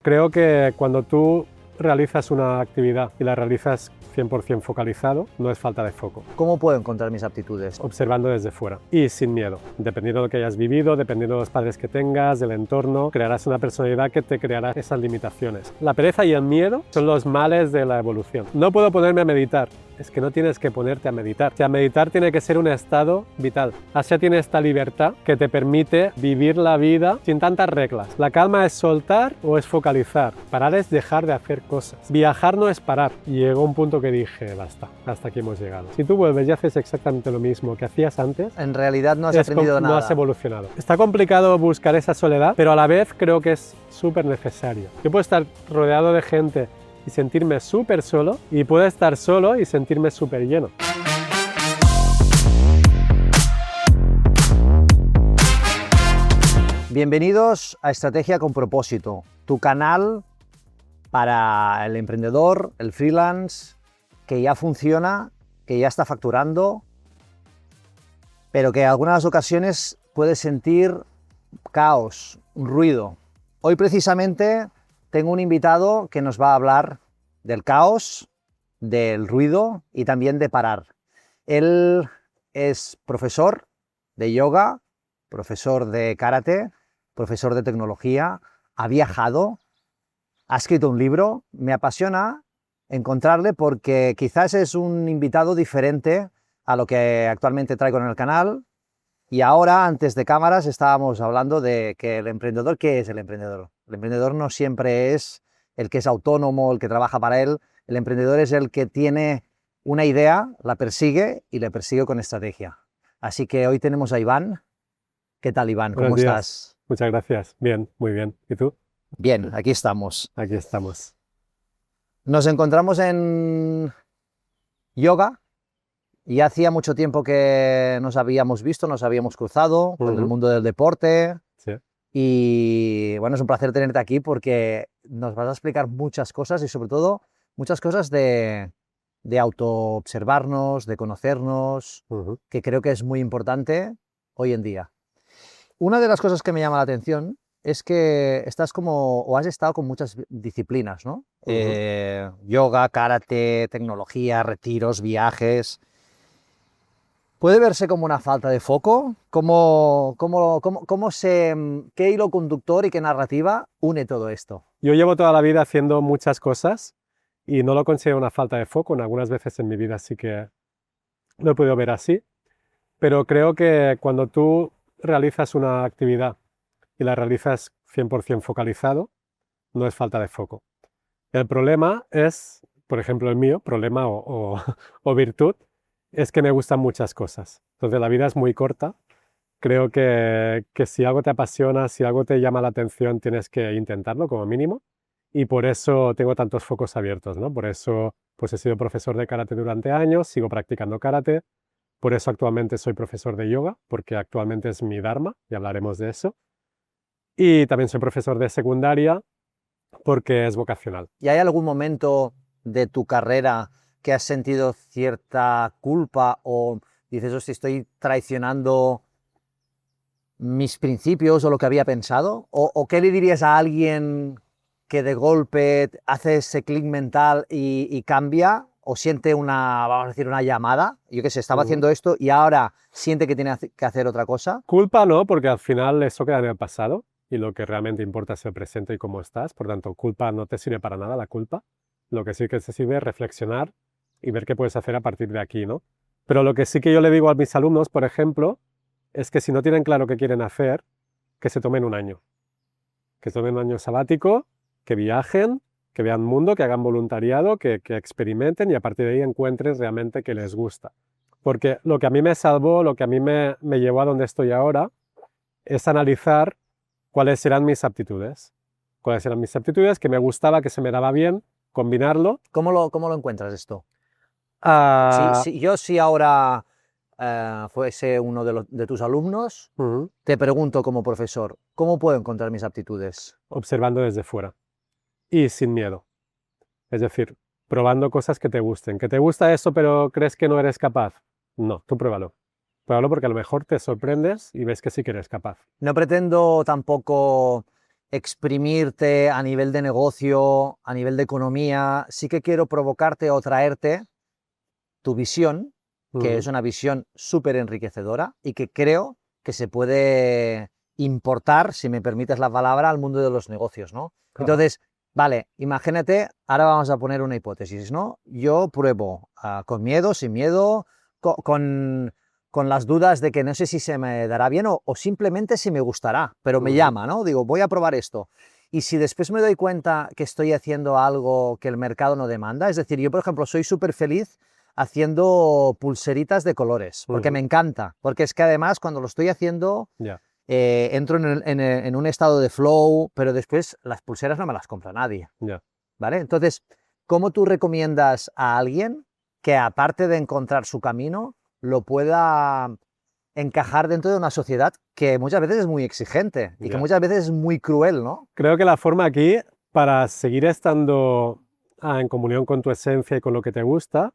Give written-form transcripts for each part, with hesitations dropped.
Creo que cuando tú realizas una actividad y la realizas 100% focalizado, no es falta de foco. ¿Cómo puedo encontrar mis aptitudes? Observando desde fuera y sin miedo. Dependiendo de lo que hayas vivido, dependiendo de los padres que tengas, del entorno, crearás una personalidad que te creará esas limitaciones. La pereza y el miedo son los males de la evolución. No puedo ponerme a meditar. Es que no tienes que ponerte a meditar. O sea, meditar tiene que ser un estado vital. Así tiene esta libertad que te permite vivir la vida sin tantas reglas. La calma es soltar o es focalizar. Parar es dejar de hacer cosas. Viajar no es parar. Y llegó un punto que dije, basta, hasta aquí hemos llegado. Si tú vuelves y haces exactamente lo mismo que hacías antes, En realidad no has aprendido nada. no has evolucionado. Está complicado buscar esa soledad, pero a la vez creo que es súper necesario. Yo puedo estar rodeado de gente y sentirme súper solo, y puedo estar solo y sentirme súper lleno. Bienvenidos a Estrategia con Propósito, tu canal para el emprendedor, el freelance, que ya funciona, que ya está facturando, pero que en algunas ocasiones puede sentir caos, un ruido. Hoy precisamente tengo un invitado que nos va a hablar del caos, del ruido y también de parar. Él es profesor de yoga, profesor de karate, profesor de tecnología, ha viajado, ha escrito un libro. Me apasiona encontrarle porque quizás es un invitado diferente a lo que actualmente traigo en el canal. Y ahora, antes de cámaras, estábamos hablando de que el emprendedor, ¿qué es el emprendedor? El emprendedor no siempre es el que es autónomo, el que trabaja para él. El emprendedor es el que tiene una idea, la persigue y la persigue con estrategia. Así que hoy tenemos a Iván. ¿Qué tal, Iván? ¿Cómo Buenos días. estás? Muchas gracias. Bien, muy bien. ¿Y tú? Bien, aquí estamos. Aquí estamos. Nos encontramos en yoga. Y hacía mucho tiempo que nos habíamos visto, nos habíamos cruzado con el mundo del deporte. Sí. Y bueno, es un placer tenerte aquí porque nos vas a explicar muchas cosas y sobre todo muchas cosas de autoobservarnos, de conocernos, que creo que es muy importante hoy en día. Una de las cosas que me llama la atención es que estás como, o has estado con muchas disciplinas, ¿no? Yoga, karate, tecnología, retiros, viajes. ¿Puede verse como una falta de foco? ¿Qué hilo conductor y qué narrativa une todo esto? Yo llevo toda la vida haciendo muchas cosas y no lo considero una falta de foco. En algunas veces en mi vida sí que lo he podido ver así, pero creo que cuando tú realizas una actividad y la realizas 100% focalizado, no es falta de foco. El problema es, por ejemplo el mío, problema o virtud, es que me gustan muchas cosas. Entonces la vida es muy corta. Creo que si algo te apasiona, si algo te llama la atención, tienes que intentarlo como mínimo. Y por eso tengo tantos focos abiertos, ¿no? Por eso pues he sido profesor de karate durante años, sigo practicando karate. Por eso actualmente soy profesor de yoga, porque actualmente es mi dharma, y hablaremos de eso. Y también soy profesor de secundaria, porque es vocacional. ¿Y hay algún momento de tu carrera que has sentido cierta culpa o dices, hostia, estoy traicionando mis principios o lo que había pensado? ¿O qué le dirías a alguien que de golpe hace ese clic mental y cambia o siente vamos a decir, una llamada? Yo qué sé, estaba haciendo esto y ahora siente que tiene que hacer otra cosa. Culpa no, porque al final eso queda en el pasado y lo que realmente importa es el presente y cómo estás. Por tanto, culpa no te sirve para nada, la culpa. Lo que sí que te sirve es reflexionar y ver qué puedes hacer a partir de aquí, ¿no? Pero lo que sí que yo le digo a mis alumnos, por ejemplo, es que si no tienen claro qué quieren hacer, que se tomen un año. Que se tomen un año sabático, que viajen, que vean mundo, que hagan voluntariado, que experimenten y a partir de ahí encuentren realmente qué les gusta. Porque lo que a mí me salvó, lo que a mí me llevó a donde estoy ahora, es analizar cuáles eran mis aptitudes. Cuáles eran mis aptitudes, que me gustaba, que se me daba bien, combinarlo. ¿Cómo lo encuentras esto? Ah, Si ahora fuese uno de tus alumnos, te pregunto como profesor, ¿cómo puedo encontrar mis aptitudes? observando desde fuera y sin miedo. Es decir, probando cosas que te gusten. ¿Que te gusta eso pero crees que no eres capaz? No, tú pruébalo. Pruébalo porque a lo mejor te sorprendes y ves que sí que eres capaz. No pretendo tampoco exprimirte a nivel de negocio, a nivel de economía. Sí que quiero provocarte o traerte tu visión, que es una visión súper enriquecedora y que creo que se puede importar, si me permites la palabra, al mundo de los negocios, ¿no? Entonces, vale, imagínate, ahora vamos a poner una hipótesis, ¿no? Yo pruebo con miedo, sin miedo, con las dudas de que no sé si se me dará bien o simplemente si me gustará, pero me llama, ¿no? Digo, voy a probar esto. Y si después me doy cuenta que estoy haciendo algo que el mercado no demanda, es decir, yo, por ejemplo, soy súper feliz haciendo pulseritas de colores, porque me encanta, porque es que además cuando lo estoy haciendo entro en un estado de flow, pero después las pulseras no me las compra nadie, ¿vale? Entonces, ¿cómo tú recomiendas a alguien que aparte de encontrar su camino, lo pueda encajar dentro de una sociedad que muchas veces es muy exigente y que muchas veces es muy cruel, ¿no? Creo que la forma aquí, para seguir estando en comunión con tu esencia y con lo que te gusta,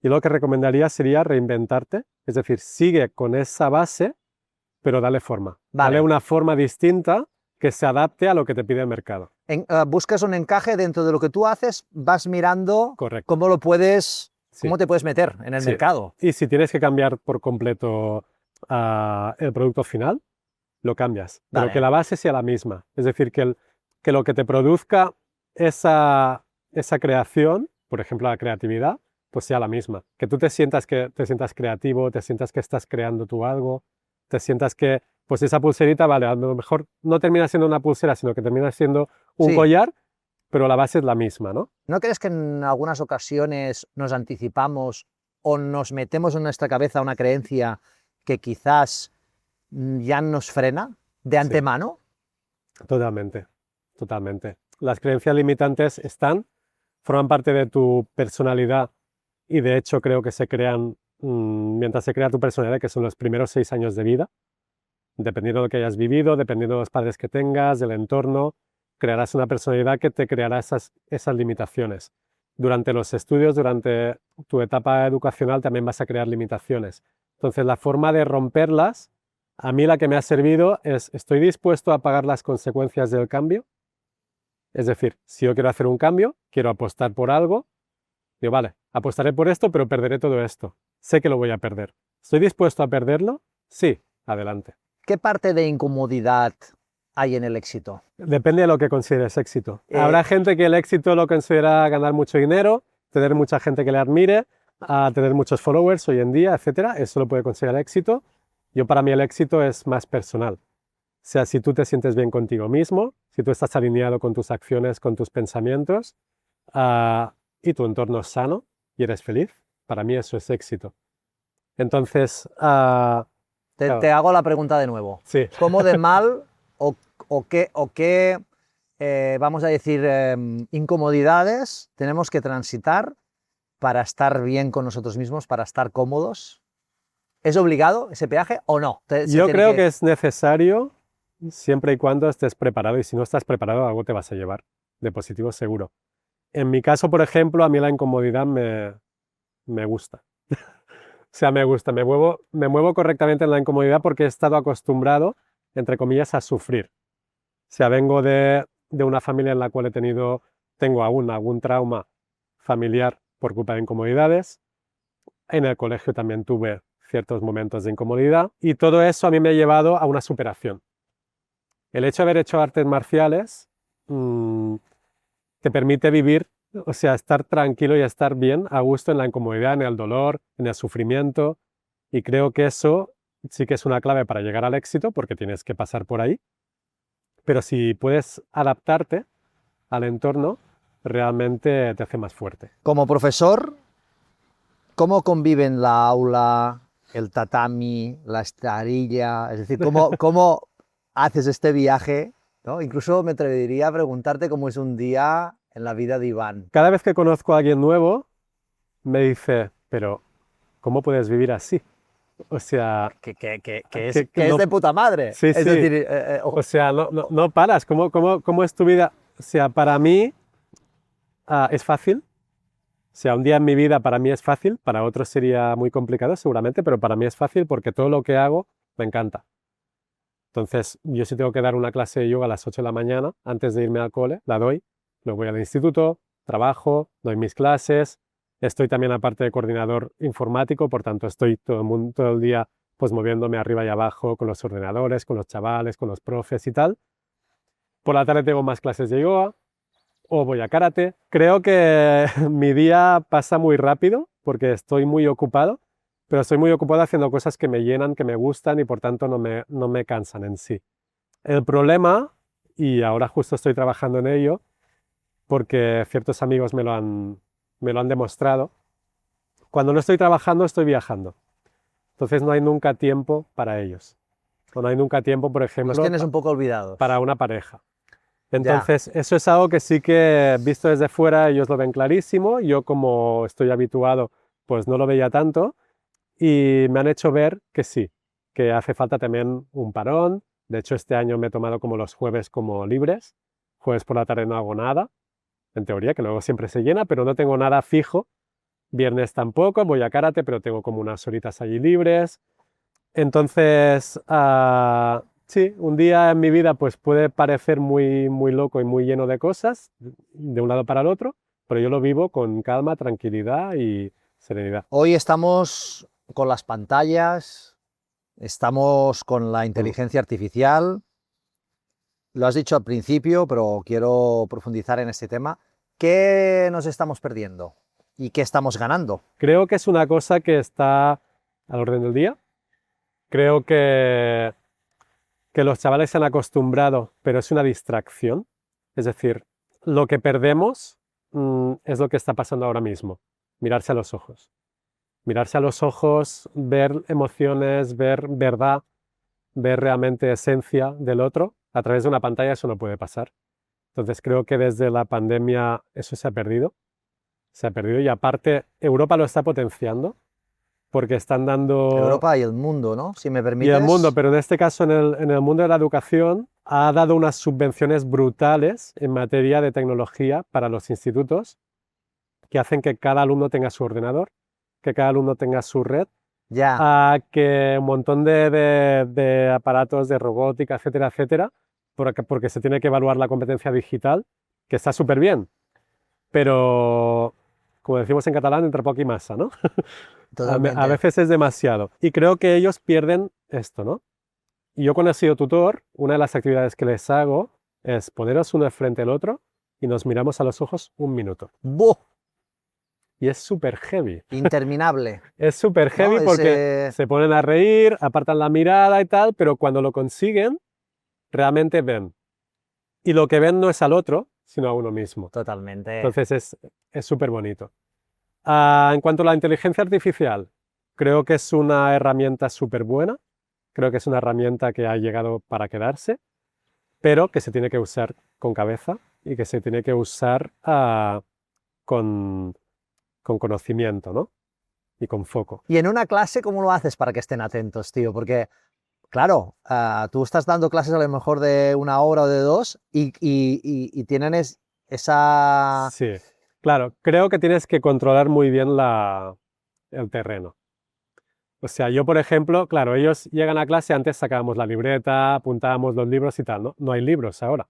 yo lo que recomendaría sería reinventarte, es decir, sigue con esa base, pero dale forma. Dale una forma distinta que se adapte a lo que te pide el mercado. Buscas un encaje dentro de lo que tú haces, vas mirando cómo lo puedes, cómo te puedes meter en el mercado. Y si tienes que cambiar por completo el producto final, lo cambias, pero que la base sea la misma. Es decir, que lo que te produzca esa creación, por ejemplo, la creatividad, pues sea la misma. Que tú te sientas creativo, te sientas que estás creando tú algo, te sientas que, pues esa pulserita, vale, a lo mejor no termina siendo una pulsera, sino que termina siendo un collar, pero la base es la misma, ¿no? ¿No crees que en algunas ocasiones nos anticipamos o nos metemos en nuestra cabeza una creencia que quizás ya nos frena de antemano? Totalmente, totalmente. Las creencias limitantes forman parte de tu personalidad y de hecho creo que se crean mientras se crea tu personalidad, que son los primeros 6 años de vida. Dependiendo de lo que hayas vivido, dependiendo de los padres que tengas, del entorno, crearás una personalidad que te creará esas limitaciones. Durante los estudios, durante tu etapa educacional, también vas a crear limitaciones. Entonces, la forma de romperlas, a mí la que me ha servido es, ¿estoy dispuesto a pagar las consecuencias del cambio? Es decir, si yo quiero hacer un cambio, quiero apostar por algo, digo, vale, apostaré por esto, pero perderé todo esto. Sé que lo voy a perder. ¿Estoy dispuesto a perderlo? Sí, adelante. ¿Qué parte de incomodidad hay en el éxito? Depende de lo que consideres éxito. Habrá gente que el éxito lo considera ganar mucho dinero, tener mucha gente que le admire, tener muchos followers hoy en día, etcétera. Eso lo puede considerar éxito. Para mí el éxito es más personal. O sea, si tú te sientes bien contigo mismo, si tú estás alineado con tus acciones, con tus pensamientos, y tu entorno es sano y eres feliz, para mí eso es éxito. Entonces... Te hago la pregunta de nuevo. Sí. ¿Cómo de mal o qué vamos a decir, incomodidades tenemos que transitar para estar bien con nosotros mismos, para estar cómodos? ¿Es obligado ese peaje o no? Yo creo que es necesario siempre y cuando estés preparado, y si no estás preparado algo te vas a llevar, de positivo seguro. En mi caso, por ejemplo, a mí la incomodidad me gusta. O sea, me gusta, me muevo correctamente en la incomodidad porque he estado acostumbrado, entre comillas, a sufrir. O sea, vengo de una familia en la cual tengo aún algún trauma familiar por culpa de incomodidades. En el colegio también tuve ciertos momentos de incomodidad y todo eso a mí me ha llevado a una superación. El hecho de haber hecho artes marciales te permite vivir, o sea, estar tranquilo y estar bien, a gusto en la incomodidad, en el dolor, en el sufrimiento, y creo que eso sí que es una clave para llegar al éxito porque tienes que pasar por ahí, pero si puedes adaptarte al entorno, realmente te hace más fuerte. Como profesor, ¿cómo conviven la aula, el tatami, la esterilla? Es decir, ¿cómo haces este viaje, ¿no? Incluso me atrevería a preguntarte cómo es un día en la vida de Iván. Cada vez que conozco a alguien nuevo, me dice, pero ¿cómo puedes vivir así? O sea... Que es de puta madre. Sí, es sí. Decir, o sea, no paras. ¿Cómo es tu vida? O sea, para mí es fácil. O sea, un día en mi vida para mí es fácil, para otros sería muy complicado seguramente, pero para mí es fácil porque todo lo que hago me encanta. Entonces, yo si tengo que dar una clase de yoga a las 8 de la mañana, antes de irme al cole, la doy, luego voy al instituto, trabajo, doy mis clases, estoy también aparte de coordinador informático, por tanto estoy todo el día pues moviéndome arriba y abajo con los ordenadores, con los chavales, con los profes y tal. Por la tarde tengo más clases de yoga o voy a karate. Creo que mi día pasa muy rápido porque estoy muy ocupado, pero estoy muy ocupado haciendo cosas que me llenan, que me gustan y por tanto no me cansan en sí. El problema, y ahora justo estoy trabajando en ello, porque ciertos amigos me lo han demostrado, cuando no estoy trabajando estoy viajando. Entonces no hay nunca tiempo para ellos. O no hay nunca tiempo, por Los ejemplo, tienes un poco olvidados. para una pareja. Ya. Entonces, eso es algo que sí que, visto desde fuera, ellos lo ven clarísimo. Yo, como estoy habituado, pues no lo veía tanto. Y me han hecho ver que sí, que hace falta también un parón. De hecho, este año me he tomado como los jueves como libres. Jueves por la tarde no hago nada, en teoría, que luego siempre se llena, pero no tengo nada fijo. Viernes tampoco, voy a karate, pero tengo como unas horitas allí libres. Entonces, sí, un día en mi vida pues puede parecer muy loco y muy lleno de cosas, de un lado para el otro, pero yo lo vivo con calma, tranquilidad y serenidad. Hoy estamos con las pantallas, estamos con la inteligencia artificial. Lo has dicho al principio, pero quiero profundizar en este tema. ¿Qué nos estamos perdiendo y qué estamos ganando? Creo que es una cosa que está al orden del día. Creo que los chavales se han acostumbrado, pero es una distracción. Es decir, lo que perdemos es lo que está pasando ahora mismo. Mirarse a los ojos. Mirarse a los ojos, ver emociones, ver verdad, ver realmente esencia del otro. A través de una pantalla eso no puede pasar. Entonces creo que desde la pandemia eso se ha perdido. Se ha perdido y aparte Europa lo está potenciando porque están dando... Europa y el mundo, ¿no? Si me Y permites. el mundo, pero en este caso en el mundo de la educación ha dado unas subvenciones brutales en materia de tecnología para los institutos que hacen que cada alumno tenga su ordenador, que cada alumno tenga su red, Ya, a que un montón de aparatos de robótica, etcétera, etcétera, porque se tiene que evaluar la competencia digital, que está súper bien, pero como decimos en catalán, entre poc y massa, ¿no? totalmente. A veces es demasiado. Y creo que ellos pierden esto, ¿no? Y yo cuando he sido tutor, una de las actividades que les hago es poneros uno frente al otro y nos miramos a los ojos un minuto. ¡Buh! Y es súper heavy. Interminable. Es súper heavy ¿No? porque se ponen a reír, apartan la mirada y tal, pero cuando lo consiguen, realmente ven. Y lo que ven no es al otro, sino a uno mismo. Totalmente. Entonces es súper bonito. En cuanto a la inteligencia artificial, creo que es una herramienta súper buena. Creo que es una herramienta que ha llegado para quedarse, pero que se tiene que usar con cabeza y que se tiene que usar con, con conocimiento, ¿no? Y con foco. Y en una clase, ¿cómo lo haces para que estén atentos, tío? Porque, claro, tú estás dando clases a lo mejor de 1 hora o de 2 y tienen esa... Sí, claro, creo que tienes que controlar muy bien el terreno. O sea, yo, por ejemplo, claro, ellos llegan a clase, antes sacábamos la libreta, apuntábamos los libros y tal, ¿no? No hay libros ahora.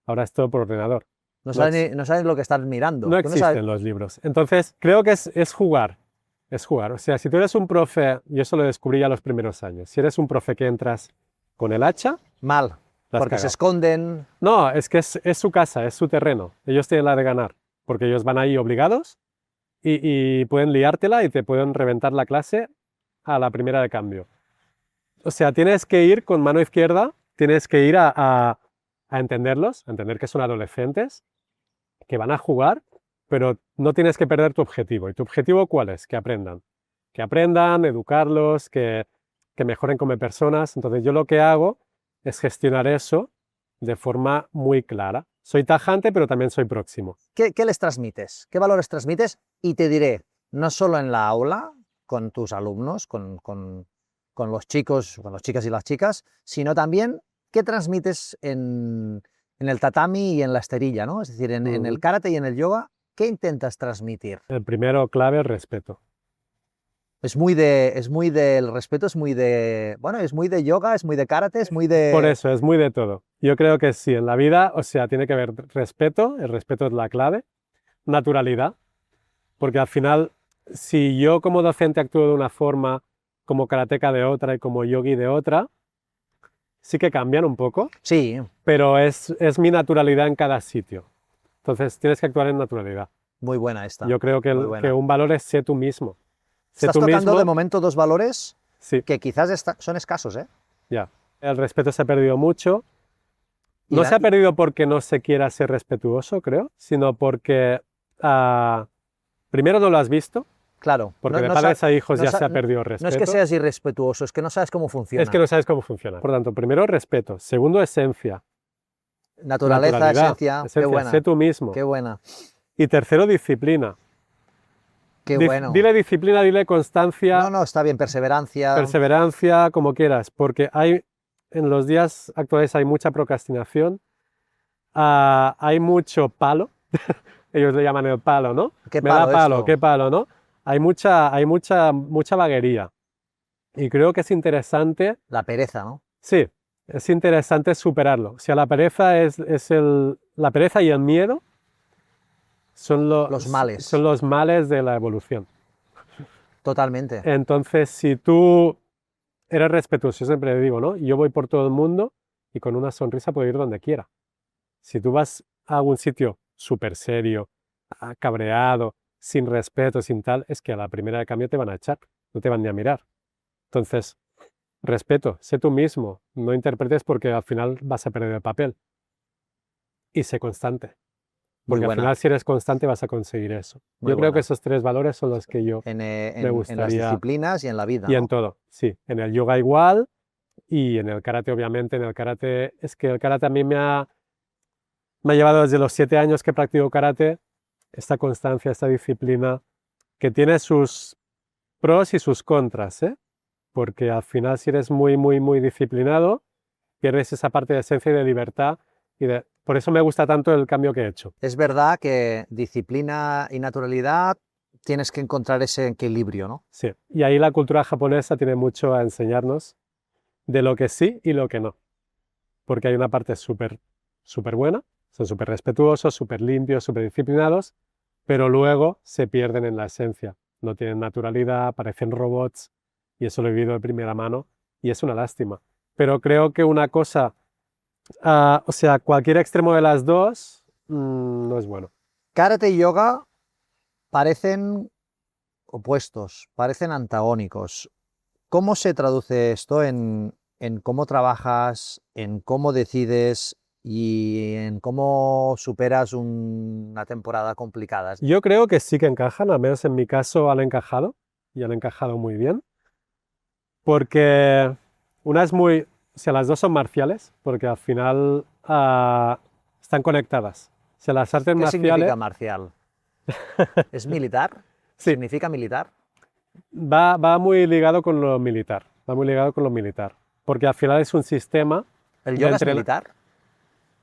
Ahora es todo por ordenador. No No, no sabes lo que estás mirando. no Tú no sabes... existen los libros. Entonces, creo que es jugar. Es jugar. O sea, si tú eres un profe, yo eso lo descubrí ya los primeros años, si eres un profe que entras con el hacha, Mal, la has porque se cagado. esconden... No, es que es su casa, es su terreno. Ellos tienen la de ganar, porque ellos van ahí obligados y pueden liártela y te pueden reventar la clase a la primera de cambio. O sea, tienes que ir con mano izquierda, tienes que ir a entenderlos, a entender que son adolescentes, que van a jugar, pero no tienes que perder tu objetivo. ¿Y tu objetivo cuál es? Que aprendan, educarlos, que mejoren como personas. Entonces yo lo que hago es gestionar eso de forma muy clara. Soy tajante, pero también soy próximo. ¿Qué les transmites? ¿Qué valores transmites? Y te diré, no solo en la aula, con tus alumnos, con los chicos, con las chicas y las chicas, sino también qué transmites en el tatami y en la esterilla, ¿no? Es decir, en el karate y en el yoga, ¿qué intentas transmitir? El primero clave es respeto. El respeto es muy de, bueno, es muy de yoga, es muy de karate, es muy de... Por eso, es muy de todo. Yo creo que sí, en la vida, o sea, tiene que haber respeto, el respeto es la clave, naturalidad, porque al final, si yo como docente actúo de una forma, como karateka de otra y como yogi de otra, sí que cambian un poco, Sí, pero es mi naturalidad en cada sitio. Entonces tienes que actuar en naturalidad. muy buena esta. Yo creo que, Muy buena. que un valor es sé tú mismo. Sé Estás tú tocando mismo, de momento dos valores sí, que quizás son escasos, ¿eh? ya. El respeto se ha perdido mucho. Y No la- se ha perdido porque no se quiera ser respetuoso, creo, sino porque primero no lo has visto, claro, porque de padres a hijos no ya sa- se ha perdido el no es que respeto. seas irrespetuoso, es que no sabes cómo funciona. Es que no sabes cómo funciona. Por tanto, primero respeto, segundo esencia, Naturaleza, naturalidad, esencia, qué buena, sé tú mismo. qué buena, Y tercero, disciplina. qué bueno. Dile disciplina, dile constancia, No, no, está bien, perseverancia. perseverancia, como quieras, porque en los días actuales hay mucha procrastinación, hay mucho palo, ellos le llaman el palo, ¿no? ¿Qué Me da palo palo, esto? qué palo, ¿no? Hay mucha vaguería. Y creo que es interesante, La pereza, ¿no? sí, es interesante superarlo. O sea, la pereza la pereza y el miedo Los males. son los males de la evolución. Totalmente. Entonces, si tú eres respetuoso, yo siempre digo, ¿no? Yo voy por todo el mundo y con una sonrisa puedo ir donde quiera. Si tú vas a algún sitio súper serio, cabreado, sin respeto, sin tal, es que a la primera de cambio te van a echar, no te van ni a mirar. Entonces, respeto, sé tú mismo, no interpretes porque al final vas a perder el papel. Y sé constante, Muy porque al buena. final si eres constante vas a conseguir eso. Muy Yo creo que buena. esos tres valores son los que yo En me las gustaría, disciplinas y en la vida, y en ¿no? todo, sí, en el yoga igual y en el karate obviamente, en el karate, es que el karate a mí me ha llevado desde los 7 años que practico karate, esta constancia, esta disciplina, que tiene sus pros y sus contras, ¿eh? Porque al final si eres muy, muy, muy disciplinado, pierdes esa parte de esencia y de libertad, por eso me gusta tanto el cambio que he hecho. Es verdad que disciplina y naturalidad tienes que encontrar ese equilibrio, ¿no? Sí, y ahí la cultura japonesa tiene mucho a enseñarnos de lo que sí y lo que no, porque hay una parte súper, súper buena, son súper respetuosos, súper limpios, súper disciplinados, pero luego se pierden en la esencia, no tienen naturalidad, parecen robots, y eso lo he vivido de primera mano, y es una lástima. Pero creo que una cosa, o sea, cualquier extremo de las dos no es bueno. Karate y yoga parecen opuestos, parecen antagónicos. ¿Cómo se traduce esto en cómo trabajas, en cómo decides y en cómo superas una temporada complicada? Yo creo que sí que encajan, al menos en mi caso han encajado, y han encajado muy bien, porque una es muy, o sea, las dos son marciales, porque al final están conectadas. O sea, las artes ¿Qué marciales, significa marcial? ¿Es militar? sí, ¿Significa militar? va muy ligado con lo militar, va muy ligado con lo militar, porque al final es un sistema ¿El de yoga es entrena- militar?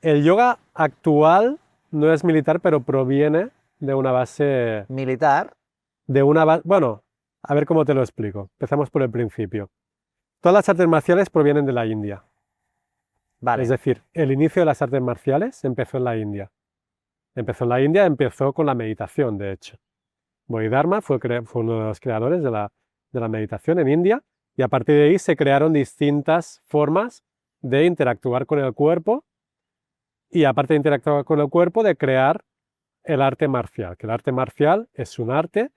El yoga actual no es militar, pero proviene de una base, Militar, bueno, a ver cómo te lo explico. Empezamos por el principio. Todas las artes marciales provienen de la India. vale. Es decir, el inicio de las artes marciales empezó en la India. Empezó con la meditación, de hecho. Bodhidharma fue uno de los creadores de la meditación en India y a partir de ahí se crearon distintas formas de interactuar con el cuerpo y aparte de interactuar con el cuerpo, de crear el arte marcial, que el arte marcial es un arte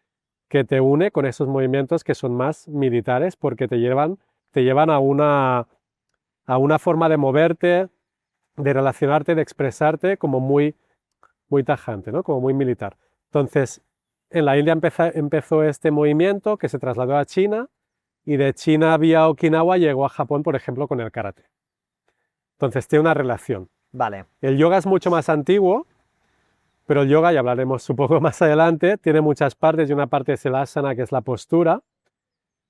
que te une con esos movimientos que son más militares porque te llevan a una forma de moverte, de relacionarte, de expresarte como muy, muy tajante, ¿no? Como muy militar. Entonces, en la India empezó este movimiento que se trasladó a China y de China vía Okinawa llegó a Japón, por ejemplo, con el karate. Entonces, tiene una relación. Vale. El yoga es mucho más antiguo, pero el yoga, ya hablaremos un poco más adelante, tiene muchas partes y una parte es el asana, que es la postura.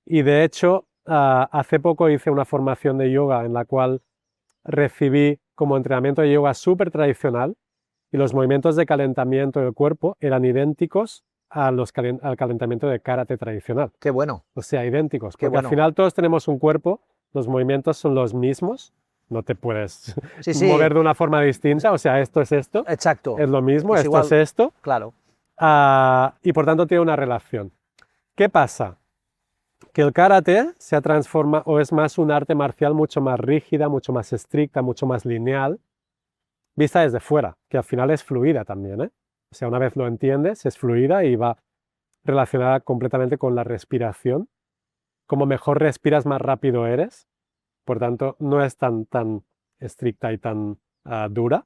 Y de hecho, hace poco hice una formación de yoga en la cual recibí como entrenamiento de yoga súper tradicional y los movimientos de calentamiento del cuerpo eran idénticos al calentamiento de karate tradicional. Qué bueno. O sea, idénticos. Qué Porque bueno. al final todos tenemos un cuerpo, los movimientos son los mismos, no te puedes Sí, sí. mover de una forma distinta. O sea, esto es esto, Exacto. es lo mismo, Es esto igual. es esto. Claro. Y por tanto tiene una relación. ¿Qué pasa? Que el karate se ha transformado, o es más un arte marcial mucho más rígida, mucho más estricta, mucho más lineal, vista desde fuera, que al final es fluida también, ¿eh? O sea, una vez lo entiendes, es fluida y va relacionada completamente con la respiración. Como mejor respiras, más rápido eres. Por tanto, no es tan estricta y tan dura.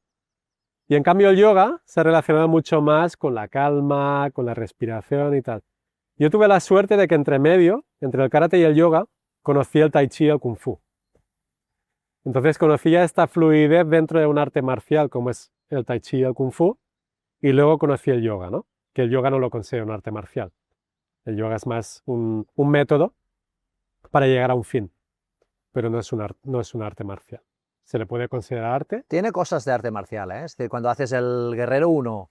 Y en cambio el yoga se ha relacionado mucho más con la calma, con la respiración y tal. Yo tuve la suerte de que entre medio, entre el karate y el yoga, conocí el tai chi y el kung fu. Entonces conocía esta fluidez dentro de un arte marcial como es el tai chi y el kung fu, y luego conocí el yoga, ¿no? Que el yoga no lo considero un arte marcial. El yoga es más un método para llegar a un fin, pero no es un arte marcial. ¿Se le puede considerar arte? Tiene cosas de arte marcial, ¿eh? Es decir, cuando haces el Guerrero 1,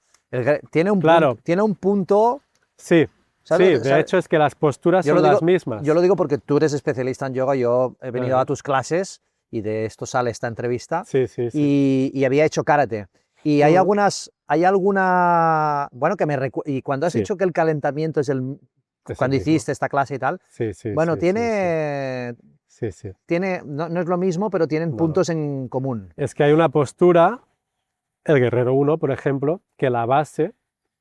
tiene Claro. tiene un punto. Sí, ¿Sabes? sí, de hecho es que las posturas son las mismas. Yo lo digo porque tú eres especialista en yoga, yo he venido Ajá. a tus clases y de esto sale esta entrevista. Sí, sí, sí. Y había hecho karate. Y hay alguna, bueno, y cuando has Sí. dicho que el calentamiento es Es cuando el mismo. hiciste esta clase y tal, Sí, sí, bueno, sí, tiene, sí, sí. no, no es lo mismo, pero tienen No, puntos en común. Es que hay una postura, el Guerrero 1, por ejemplo, que la base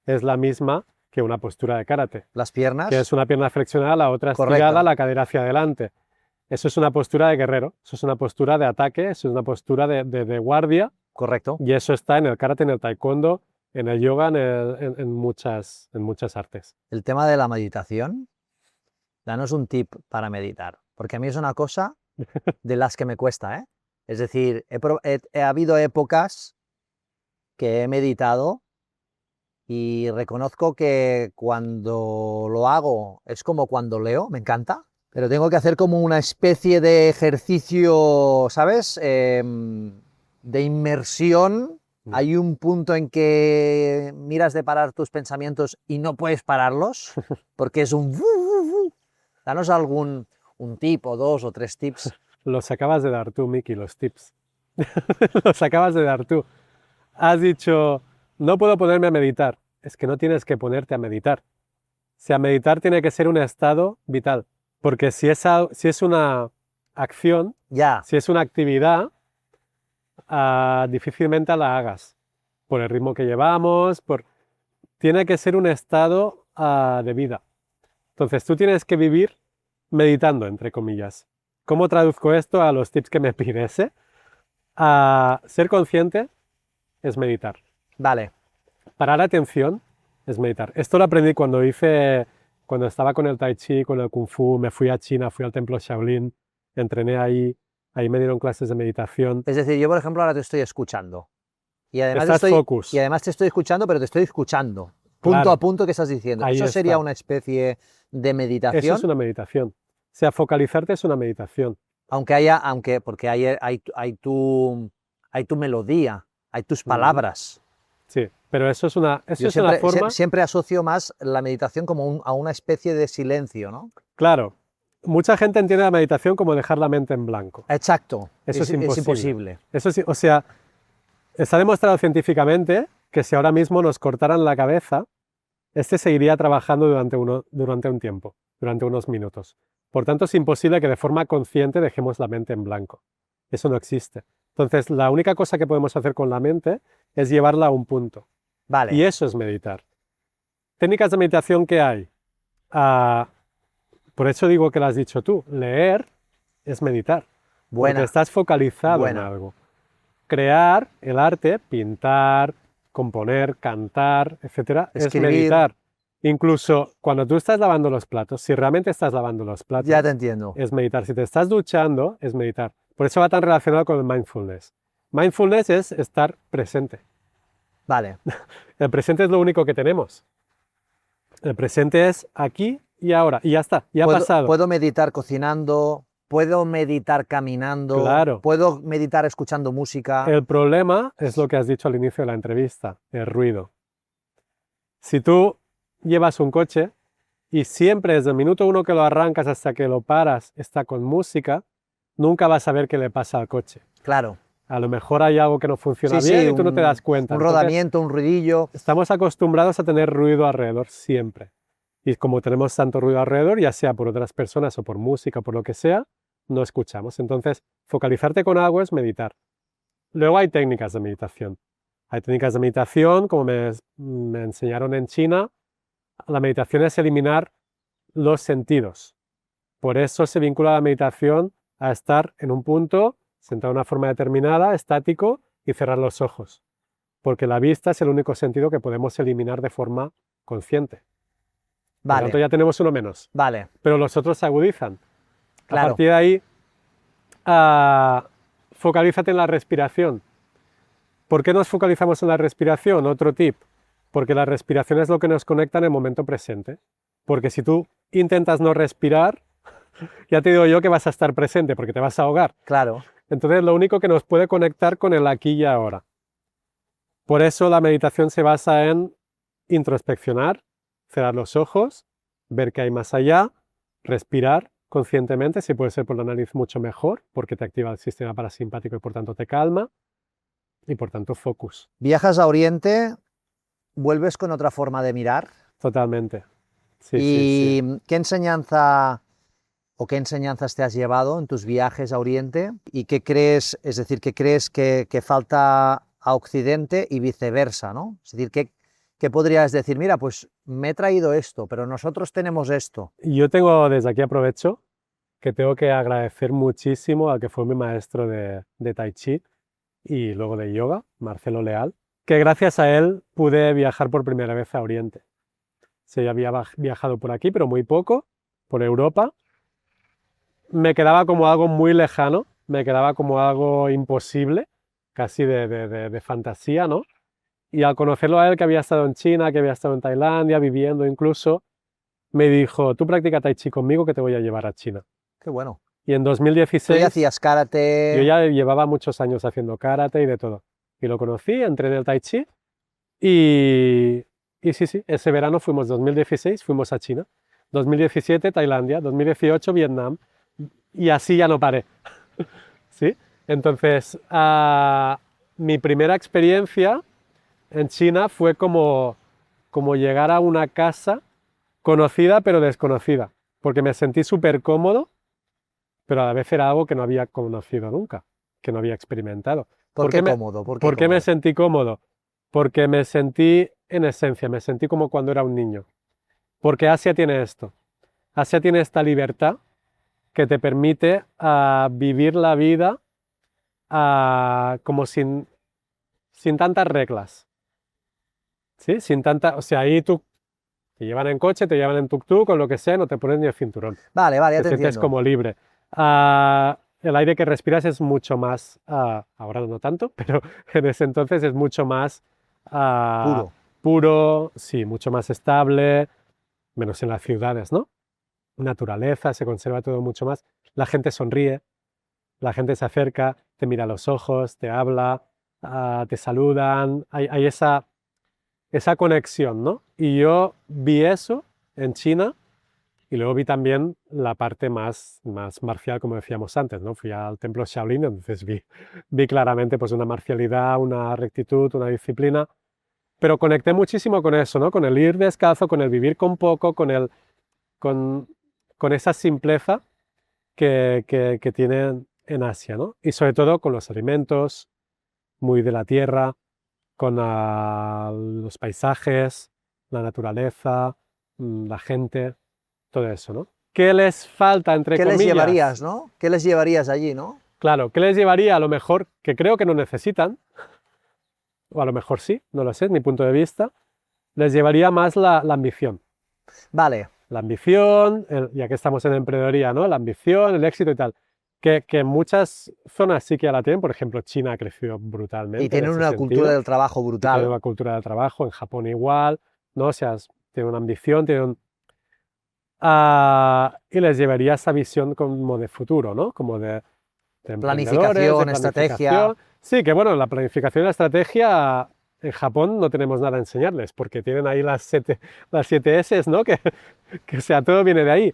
es la misma que una postura de karate, Las piernas, que es una pierna flexionada, la otra Correcto. estirada, la cadera hacia adelante. Eso es una postura de guerrero, eso es una postura de ataque, eso es una postura de guardia, correcto. y eso está en el karate, en el taekwondo, en el yoga, en muchas artes. El tema de la meditación, danos un tip para meditar, porque a mí es una cosa de las que me cuesta, ¿eh? Es decir, he habido épocas que he meditado y reconozco que cuando lo hago es como cuando leo, me encanta, pero tengo que hacer como una especie de ejercicio, ¿sabes? De inmersión. Hay un punto en que miras de parar tus pensamientos y no puedes pararlos, porque es un... Danos algún tip o 2 o 3 tips. Los acabas de dar tú, Miki, los tips. Los acabas de dar tú. Has dicho, no puedo ponerme a meditar. Es que no tienes que ponerte a meditar. O sea, meditar tiene que ser un estado vital. Porque si es una acción, Ya, si es una actividad, difícilmente la hagas. Por el ritmo que llevamos, tiene que ser un estado de vida. Entonces tú tienes que vivir meditando, entre comillas. ¿Cómo traduzco esto a los tips que me pides? Ser consciente es meditar. vale. Parar atención es meditar. Esto lo aprendí cuando estaba con el Tai Chi, con el Kung Fu, me fui a China, fui al templo Shaolin, entrené ahí me dieron clases de meditación. Es decir, yo por ejemplo ahora te estoy escuchando. Y además Estás focus. Y además te estoy escuchando, pero te estoy escuchando. Punto Claro. a punto que estás diciendo. Ahí ¿Eso sería está. una especie de meditación? Eso es una meditación. O sea, focalizarte es una meditación. Porque hay tu melodía, hay tus palabras. Sí, pero eso es una Yo forma. siempre asocio más la meditación como a una especie de silencio, ¿no? Claro, mucha gente entiende la meditación como dejar la mente en blanco. Exacto. Eso es imposible. imposible. Eso sí, o sea, está demostrado científicamente que si ahora mismo nos cortaran la cabeza, este seguiría trabajando durante un tiempo, durante unos minutos. Por tanto, es imposible que de forma consciente dejemos la mente en blanco. Eso no existe. Entonces, la única cosa que podemos hacer con la mente es llevarla a un punto. Vale. Y eso es meditar. Técnicas de meditación que hay. Por eso digo que lo has dicho tú. Leer es meditar. Buena. Porque estás focalizado Buena. en algo. Crear, el arte, pintar, componer, cantar, etcétera, Escribir. es meditar. Incluso cuando tú estás lavando los platos, si realmente estás lavando los platos, Ya te entiendo. es meditar. Si te estás duchando, es meditar. Por eso va tan relacionado con el mindfulness. Mindfulness es estar presente. Vale. El presente es lo único que tenemos. El presente es aquí y ahora. Y ya está, ya ha pasado. Puedo meditar cocinando, puedo meditar caminando, Claro. puedo meditar escuchando música. El problema es lo que has dicho al inicio de la entrevista, el ruido. Si tú llevas un coche y siempre desde el minuto uno que lo arrancas hasta que lo paras está con música, nunca vas a ver qué le pasa al coche. Claro. A lo mejor hay algo que no funciona Sí, bien sí, y tú no te das cuenta. un Entonces, rodamiento, un ruidillo. estamos acostumbrados a tener ruido alrededor siempre. Y como tenemos tanto ruido alrededor, ya sea por otras personas o por música o por lo que sea, no escuchamos. Entonces, focalizarte con algo es meditar. Luego hay técnicas de meditación. Hay técnicas de meditación, como me enseñaron en China, la meditación es eliminar los sentidos. Por eso se vincula la meditación a estar en un punto, sentado de una forma determinada, estático, y cerrar los ojos. Porque la vista es el único sentido que podemos eliminar de forma consciente. Por lo tanto, Vale, ya tenemos uno menos. vale, Pero los otros se agudizan. A claro. partir de ahí, focalízate en la respiración. ¿Por qué nos focalizamos en la respiración? Otro tip. Porque la respiración es lo que nos conecta en el momento presente. Porque si tú intentas no respirar, ya te digo yo que vas a estar presente porque te vas a ahogar. Claro. Entonces, lo único que nos puede conectar con el aquí y ahora. Por eso la meditación se basa en introspeccionar, cerrar los ojos, ver qué hay más allá, respirar conscientemente, si puede ser por la nariz mucho mejor, porque te activa el sistema parasimpático y por tanto te calma, y por tanto focus. Viajas a Oriente, vuelves con otra forma de mirar. Totalmente. Sí, ¿Y sí. qué enseñanza o qué enseñanzas te has llevado en tus viajes a Oriente? ¿Y qué crees, es decir, qué crees que falta a Occidente y viceversa, ¿no? Es decir, ¿qué podrías decir? Mira, pues me he traído esto, pero nosotros tenemos esto. Yo tengo, desde aquí aprovecho, que tengo que agradecer muchísimo al que fue mi maestro de Tai Chi y luego de yoga, Marcelo Leal, que gracias a él pude viajar por primera vez a Oriente. Sí, había viajado por aquí, pero muy poco, por Europa. Me quedaba como algo muy lejano, me quedaba como algo imposible, casi de fantasía, ¿no? Y al conocerlo a él, que había estado en China, que había estado en Tailandia, viviendo incluso, me dijo, tú practica Tai Chi conmigo que te voy a llevar a China. Qué bueno. Y en Tú ya 2016, hacías karate. yo ya llevaba muchos años haciendo karate y de todo. Y lo conocí, entré en el Tai Chi y sí, ese verano fuimos, 2016, fuimos a China. 2017, Tailandia. 2018, Vietnam. Y así ya no paré. ¿Sí? Entonces, mi primera experiencia en China fue como llegar a una casa conocida pero desconocida, porque me sentí súper cómodo, pero a la vez era algo que no había conocido nunca, que no había experimentado. ¿Por qué me, cómodo? ¿Por qué ¿Por qué me cómodo? sentí cómodo? Porque me sentí, en esencia, me sentí como cuando era un niño. Porque Asia tiene esto. Asia tiene esta libertad que te permite vivir la vida como sin tantas reglas. ¿Sí? Sin tanta, o sea, ahí tú te llevan en coche, te llevan en tuk-tuk, con lo que sea, no te pones ni el cinturón. Vale, ya Te te sientes entiendo. como libre. El aire que respiras es mucho más, ahora no tanto, pero en ese entonces es mucho más Puro. puro, sí, mucho más estable, menos en las ciudades, ¿no? Naturaleza, se conserva todo mucho más. La gente sonríe, la gente se acerca, te mira a los ojos, te habla, te saludan, hay esa conexión, ¿no? Y yo vi eso en China y luego vi también la parte más marcial, como decíamos antes, ¿no? Fui al templo Shaolin, entonces vi claramente pues una marcialidad, una rectitud, una disciplina, pero conecté muchísimo con eso, ¿no? Con el ir descalzo, con el vivir con poco, con, con esa simpleza que tienen en Asia, ¿no? Y sobre todo con los alimentos, muy de la tierra, con los paisajes, la naturaleza, la gente, todo eso, ¿no? ¿Qué les falta, entre ¿Qué les comillas? llevarías, no? ¿Qué les llevarías allí, no? Claro, ¿qué les llevaría? A lo mejor, que creo que no necesitan, o a lo mejor sí, no lo sé, es mi punto de vista, les llevaría más la ambición. Vale, La ambición, ya que estamos en emprendedoría, ¿no? La ambición, el éxito y tal. Que en muchas zonas sí que ya la tienen, por ejemplo, China ha crecido brutalmente. y tienen en ese una sentido. cultura del trabajo Tienen brutal. una cultura del trabajo, en Japón igual, ¿no? O sea, tienen una ambición, y les llevaría esa visión como de futuro, ¿no? Como de emprendedores, Planificación, de estrategia. planificación. Sí, que bueno, la planificación y la estrategia en Japón no tenemos nada a enseñarles, porque tienen ahí las 7 S, ¿no? Que o sea, todo viene de ahí.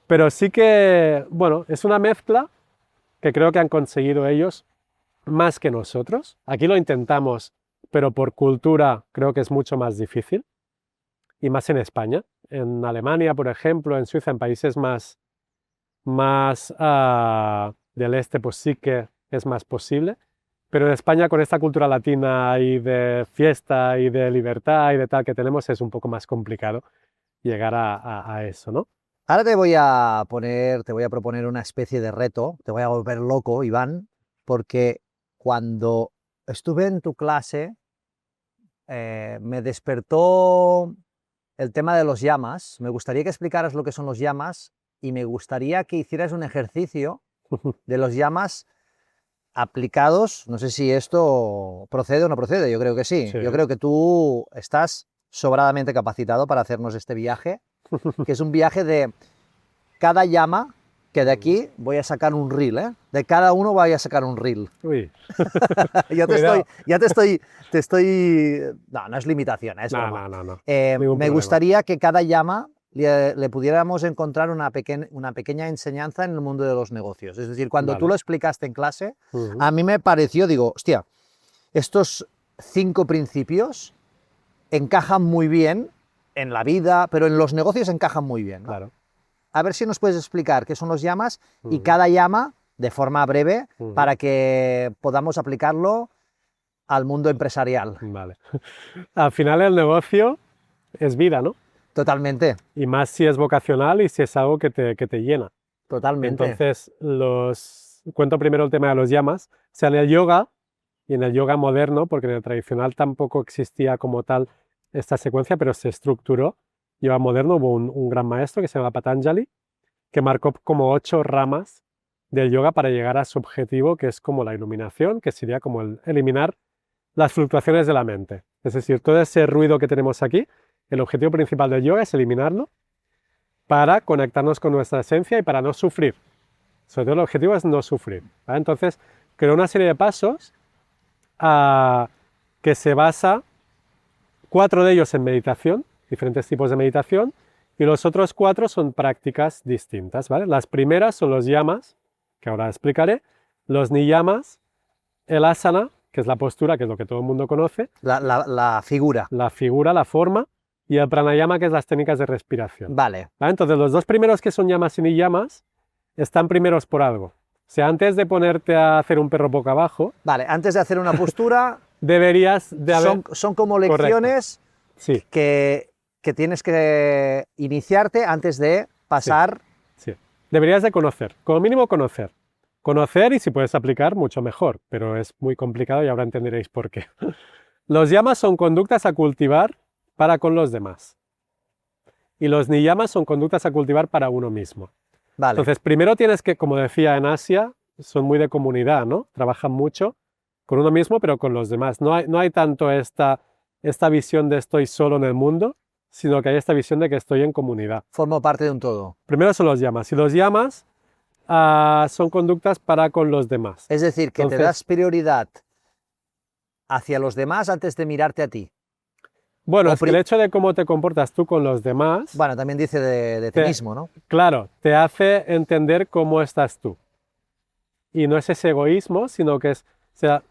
Pero sí que, bueno, es una mezcla que creo que han conseguido ellos más que nosotros. Aquí lo intentamos, pero por cultura creo que es mucho más difícil, y más en España. En Alemania, por ejemplo, en Suiza, en países más del este, pues sí que es más posible. Pero en España, con esta cultura latina y de fiesta y de libertad y de tal que tenemos, es un poco más complicado llegar a eso, ¿no? Ahora te voy a proponer una especie de reto, te voy a volver loco, Iván, porque cuando estuve en tu clase me despertó el tema de los llamas. Me gustaría que explicaras lo que son los llamas y me gustaría que hicieras un ejercicio de los llamas aplicados. No sé si esto procede o no procede, yo creo que sí. Sí. Yo creo que tú estás sobradamente capacitado para hacernos este viaje, que es un viaje de cada llama, que de aquí voy a sacar un reel, ¿eh? De cada uno voy a sacar un reel. Uy, Ya te estoy... No, no es limitación, es broma. no. Me Ningún problema. gustaría que cada llama le pudiéramos encontrar una pequeña enseñanza en el mundo de los negocios. Es decir, cuando tú Vale. lo explicaste en clase, Ujú. a mí me pareció, digo, hostia, estos 5 principios encajan muy bien en la vida, pero en los negocios encajan muy bien, ¿no? Claro. A ver si nos puedes explicar qué son los llamas y Ujú. cada llama de forma breve Ujú. para que podamos aplicarlo al mundo empresarial. Vale. Al final el negocio es vida, ¿no? Totalmente, Y más si es vocacional y si es algo que te llena. totalmente. Entonces, cuento primero el tema de los llamas. O sea, en el yoga, y en el yoga moderno, porque en el tradicional tampoco existía como tal esta secuencia, pero se estructuró. Yoga moderno, hubo un gran maestro que se llama Patanjali, que marcó como 8 ramas del yoga para llegar a su objetivo, que es como la iluminación, que sería como el eliminar las fluctuaciones de la mente. Es decir, todo ese ruido que tenemos aquí, el objetivo principal del yoga es eliminarlo para conectarnos con nuestra esencia y para no sufrir. Sobre todo el objetivo es no sufrir, ¿vale? Entonces, creo una serie de pasos que se basa, 4 de ellos en meditación, diferentes tipos de meditación, y los otros 4 son prácticas distintas, ¿vale? Las primeras son los yamas, que ahora explicaré, los niyamas, el asana, que es la postura, que es lo que todo el mundo conoce, La figura. la figura, la forma, y el pranayama, que es las técnicas de respiración. Vale, ¿Vale? Entonces, los 2 primeros, que son yamas y niyamas, están primeros por algo. O sea, antes de ponerte a hacer un perro boca abajo, vale. Antes de hacer una postura, deberías de haber... son como lecciones Sí, que tienes que iniciarte antes de pasar. sí. Deberías de conocer, como mínimo conocer. Conocer y si puedes aplicar, mucho mejor, pero es muy complicado y ahora entenderéis por qué. Los yamas son conductas a cultivar para con los demás. Y los niyamas son conductas a cultivar para uno mismo. Vale, Entonces, primero tienes que, como decía en Asia, son muy de comunidad, ¿no? Trabajan mucho con uno mismo, pero con los demás. No hay tanto esta visión de estoy solo en el mundo, sino que hay esta visión de que estoy en comunidad. formo parte de un todo. Primero son los yamas. Y los yamas son conductas para con los demás. Es decir, que te Entonces- das prioridad hacia los demás antes de mirarte a ti. Bueno, o es que el hecho de cómo te comportas tú con los demás, Bueno, también dice de ti Te- mismo, ¿no? claro, te hace entender cómo estás tú. Y no es ese egoísmo, sino que es, o sea,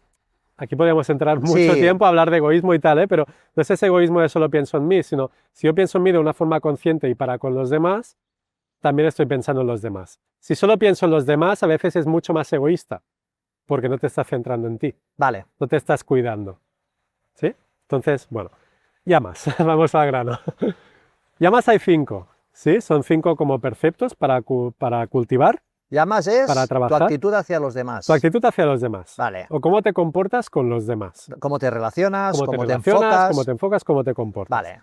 aquí podríamos entrar mucho Sí. tiempo a hablar de egoísmo y tal, pero no es ese egoísmo de solo pienso en mí, sino si yo pienso en mí de una forma consciente y para con los demás, también estoy pensando en los demás. Si solo pienso en los demás, a veces es mucho más egoísta, porque no te estás centrando en ti, Vale, no te estás cuidando. ¿Sí? Entonces, bueno, llamas, vamos al grano. Llamas hay 5, ¿sí? Son 5 como preceptos para cultivar llamas es Para tu trabajar. actitud hacia los demás. tu actitud hacia los demás. Vale, O cómo te comportas con los demás. cómo te relacionas, Cómo te cómo te relacionas, enfocas. cómo te enfocas, cómo te comportas. Vale,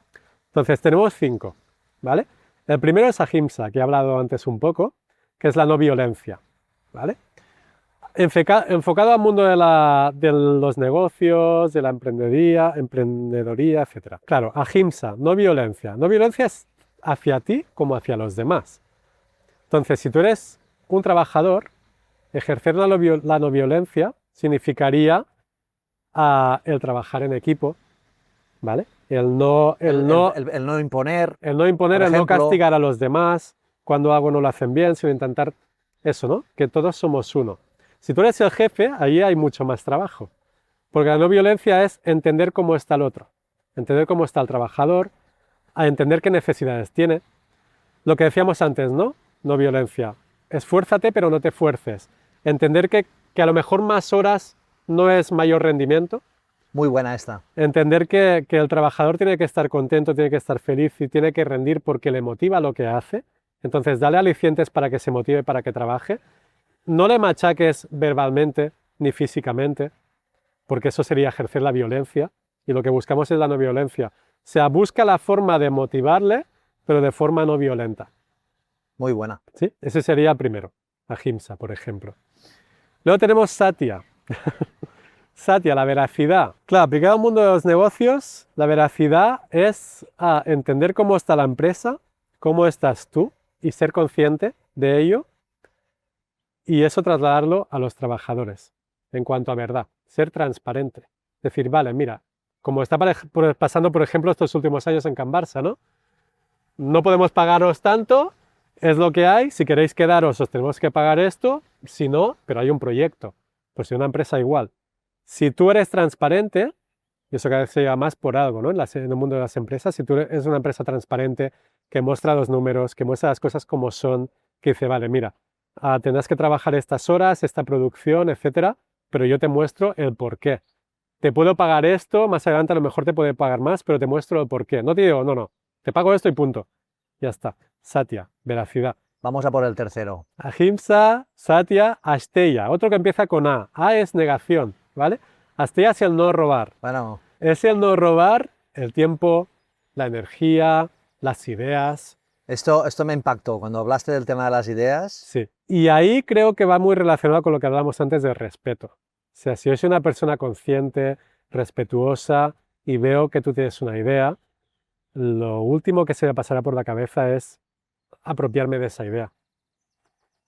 Entonces, tenemos 5, ¿vale? El primero es ahimsa, que he hablado antes un poco, que es la no violencia, ¿vale? Enfocado al mundo de los negocios, de la emprendedoría, etc. Claro, ahimsa, no violencia. No violencia es hacia ti como hacia los demás. Entonces, si tú eres un trabajador, ejercer la no violencia significaría el trabajar en equipo, ¿vale? El no imponer, el no imponer, por el no ejemplo. castigar a los demás cuando algo no lo hacen bien, sino intentar eso, ¿no? Que todos somos uno. Si tú eres el jefe, ahí hay mucho más trabajo. Porque la no violencia es entender cómo está el otro, entender cómo está el trabajador, a entender qué necesidades tiene. Lo que decíamos antes, ¿no? No violencia. Esfuérzate, pero no te fuerces. Entender que a lo mejor más horas no es mayor rendimiento. Muy buena esta. Entender que el trabajador tiene que estar contento, tiene que estar feliz y tiene que rendir porque le motiva lo que hace. Entonces, dale alicientes para que se motive, para que trabaje. No le machaques verbalmente ni físicamente, porque eso sería ejercer la violencia. Y lo que buscamos es la no violencia. O sea, busca la forma de motivarle, pero de forma no violenta. Muy buena. ¿Sí? Ese sería primero, ahimsa, por ejemplo. Luego tenemos satya. Satya, la veracidad. Claro, aplicado al mundo de los negocios, la veracidad es entender cómo está la empresa, cómo estás tú y ser consciente de ello y eso trasladarlo a los trabajadores en cuanto a verdad, ser transparente. Decir, vale, mira, como está pasando, por ejemplo, estos últimos años en Can Barça, ¿no? No podemos pagaros tanto, es lo que hay, si queréis quedaros os tenemos que pagar esto, si no, pero hay un proyecto. Pues si una empresa igual. Si tú eres transparente, y eso cada vez se lleva más por algo, ¿no? En el mundo de las empresas, si tú eres una empresa transparente que muestra los números, que muestra las cosas como son, que dice, vale, mira, tendrás que trabajar estas horas, esta producción, etcétera, pero yo te muestro el por qué. Te puedo pagar esto, más adelante a lo mejor te puede pagar más, pero te muestro el por qué. No te digo, no, te pago esto y punto. Ya está. Satya, veracidad. Vamos a por el tercero. Ahimsa, Satya, Asteya. Otro que empieza con A. A es negación, ¿vale? Asteya es el no robar. Bueno, Es el no robar el tiempo, la energía, las ideas. esto me impactó cuando hablaste del tema de las ideas. Sí. Y ahí creo que va muy relacionado con lo que hablábamos antes del respeto. O sea, si yo soy una persona consciente, respetuosa y veo que tú tienes una idea, lo último que se me pasará por la cabeza es apropiarme de esa idea.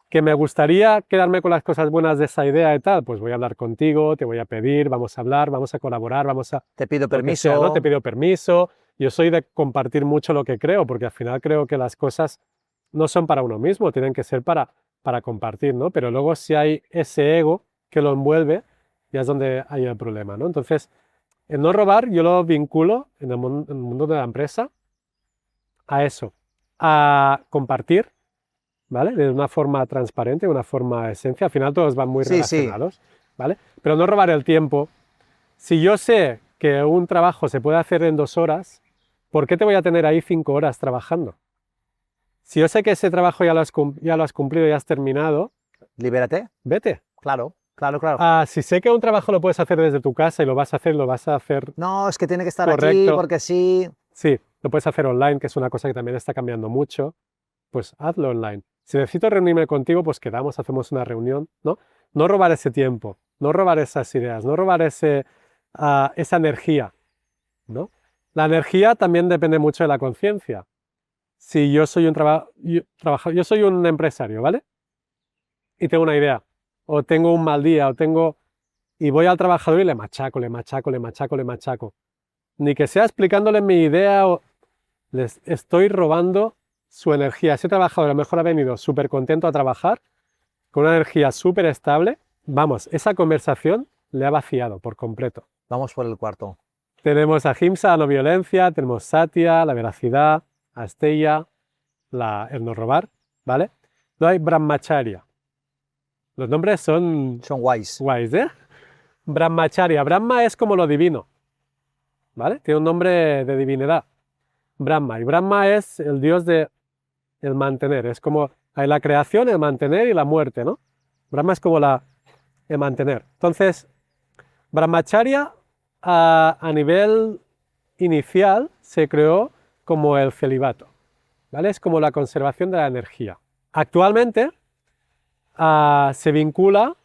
¿Que me gustaría quedarme con las cosas buenas de esa idea y tal? Pues voy a hablar contigo, te voy a pedir, vamos a hablar, vamos a colaborar, vamos a... Te pido lo que permiso. sea, ¿no? Te pido permiso. Yo soy de compartir mucho lo que creo, porque al final creo que las cosas no son para uno mismo, tienen que ser para compartir, ¿no? Pero luego si hay ese ego que lo envuelve, ya es donde hay el problema, ¿no? Entonces, el no robar yo lo vinculo en el mundo de la empresa a eso, a compartir, ¿vale? De una forma transparente, de una forma esencia. Al final todos van muy Sí, sí. relacionados, ¿vale? Pero no robar el tiempo. Si yo sé que un trabajo se puede hacer en 2 horas, ¿por qué te voy a tener ahí 5 horas trabajando? Si yo sé que ese trabajo ya lo has cumplido, ya has terminado, Libérate. vete. Claro, claro, claro. Si sé que un trabajo lo puedes hacer desde tu casa y lo vas a hacer, No, es que tiene que estar aquí correcto. porque sí. Sí, lo puedes hacer online, que es una cosa que también está cambiando mucho, pues hazlo online. Si necesito reunirme contigo, pues quedamos, hacemos una reunión, ¿no? No robar ese tiempo, no robar esas ideas, no robar esa energía, ¿no? La energía también depende mucho de la conciencia. Si yo soy yo soy un empresario, ¿vale? Y tengo una idea, o tengo un mal día, y voy al trabajador y le machaco, le machaco, le machaco, le machaco. Ni que sea explicándole mi idea, les estoy robando su energía. Ese trabajador a lo mejor ha venido súper contento a trabajar, con una energía súper estable. Vamos, esa conversación le ha vaciado por completo. Vamos por el cuarto. Tenemos ahimsa, la no violencia, tenemos satya, la veracidad, asteya, el no robar, ¿vale? Luego hay brahmacharya. Los nombres son Son guays. guays, ¿eh? Brahmacharya. Brahma es como lo divino, ¿vale? Tiene un nombre de divinidad. Brahma. Y Brahma es el dios de el mantener. Es como hay la creación, el mantener y la muerte, ¿no? Brahma es como el mantener. Entonces, Brahmacharya a nivel inicial se creó como el celibato, ¿vale? Es como la conservación de la energía. Actualmente se vincula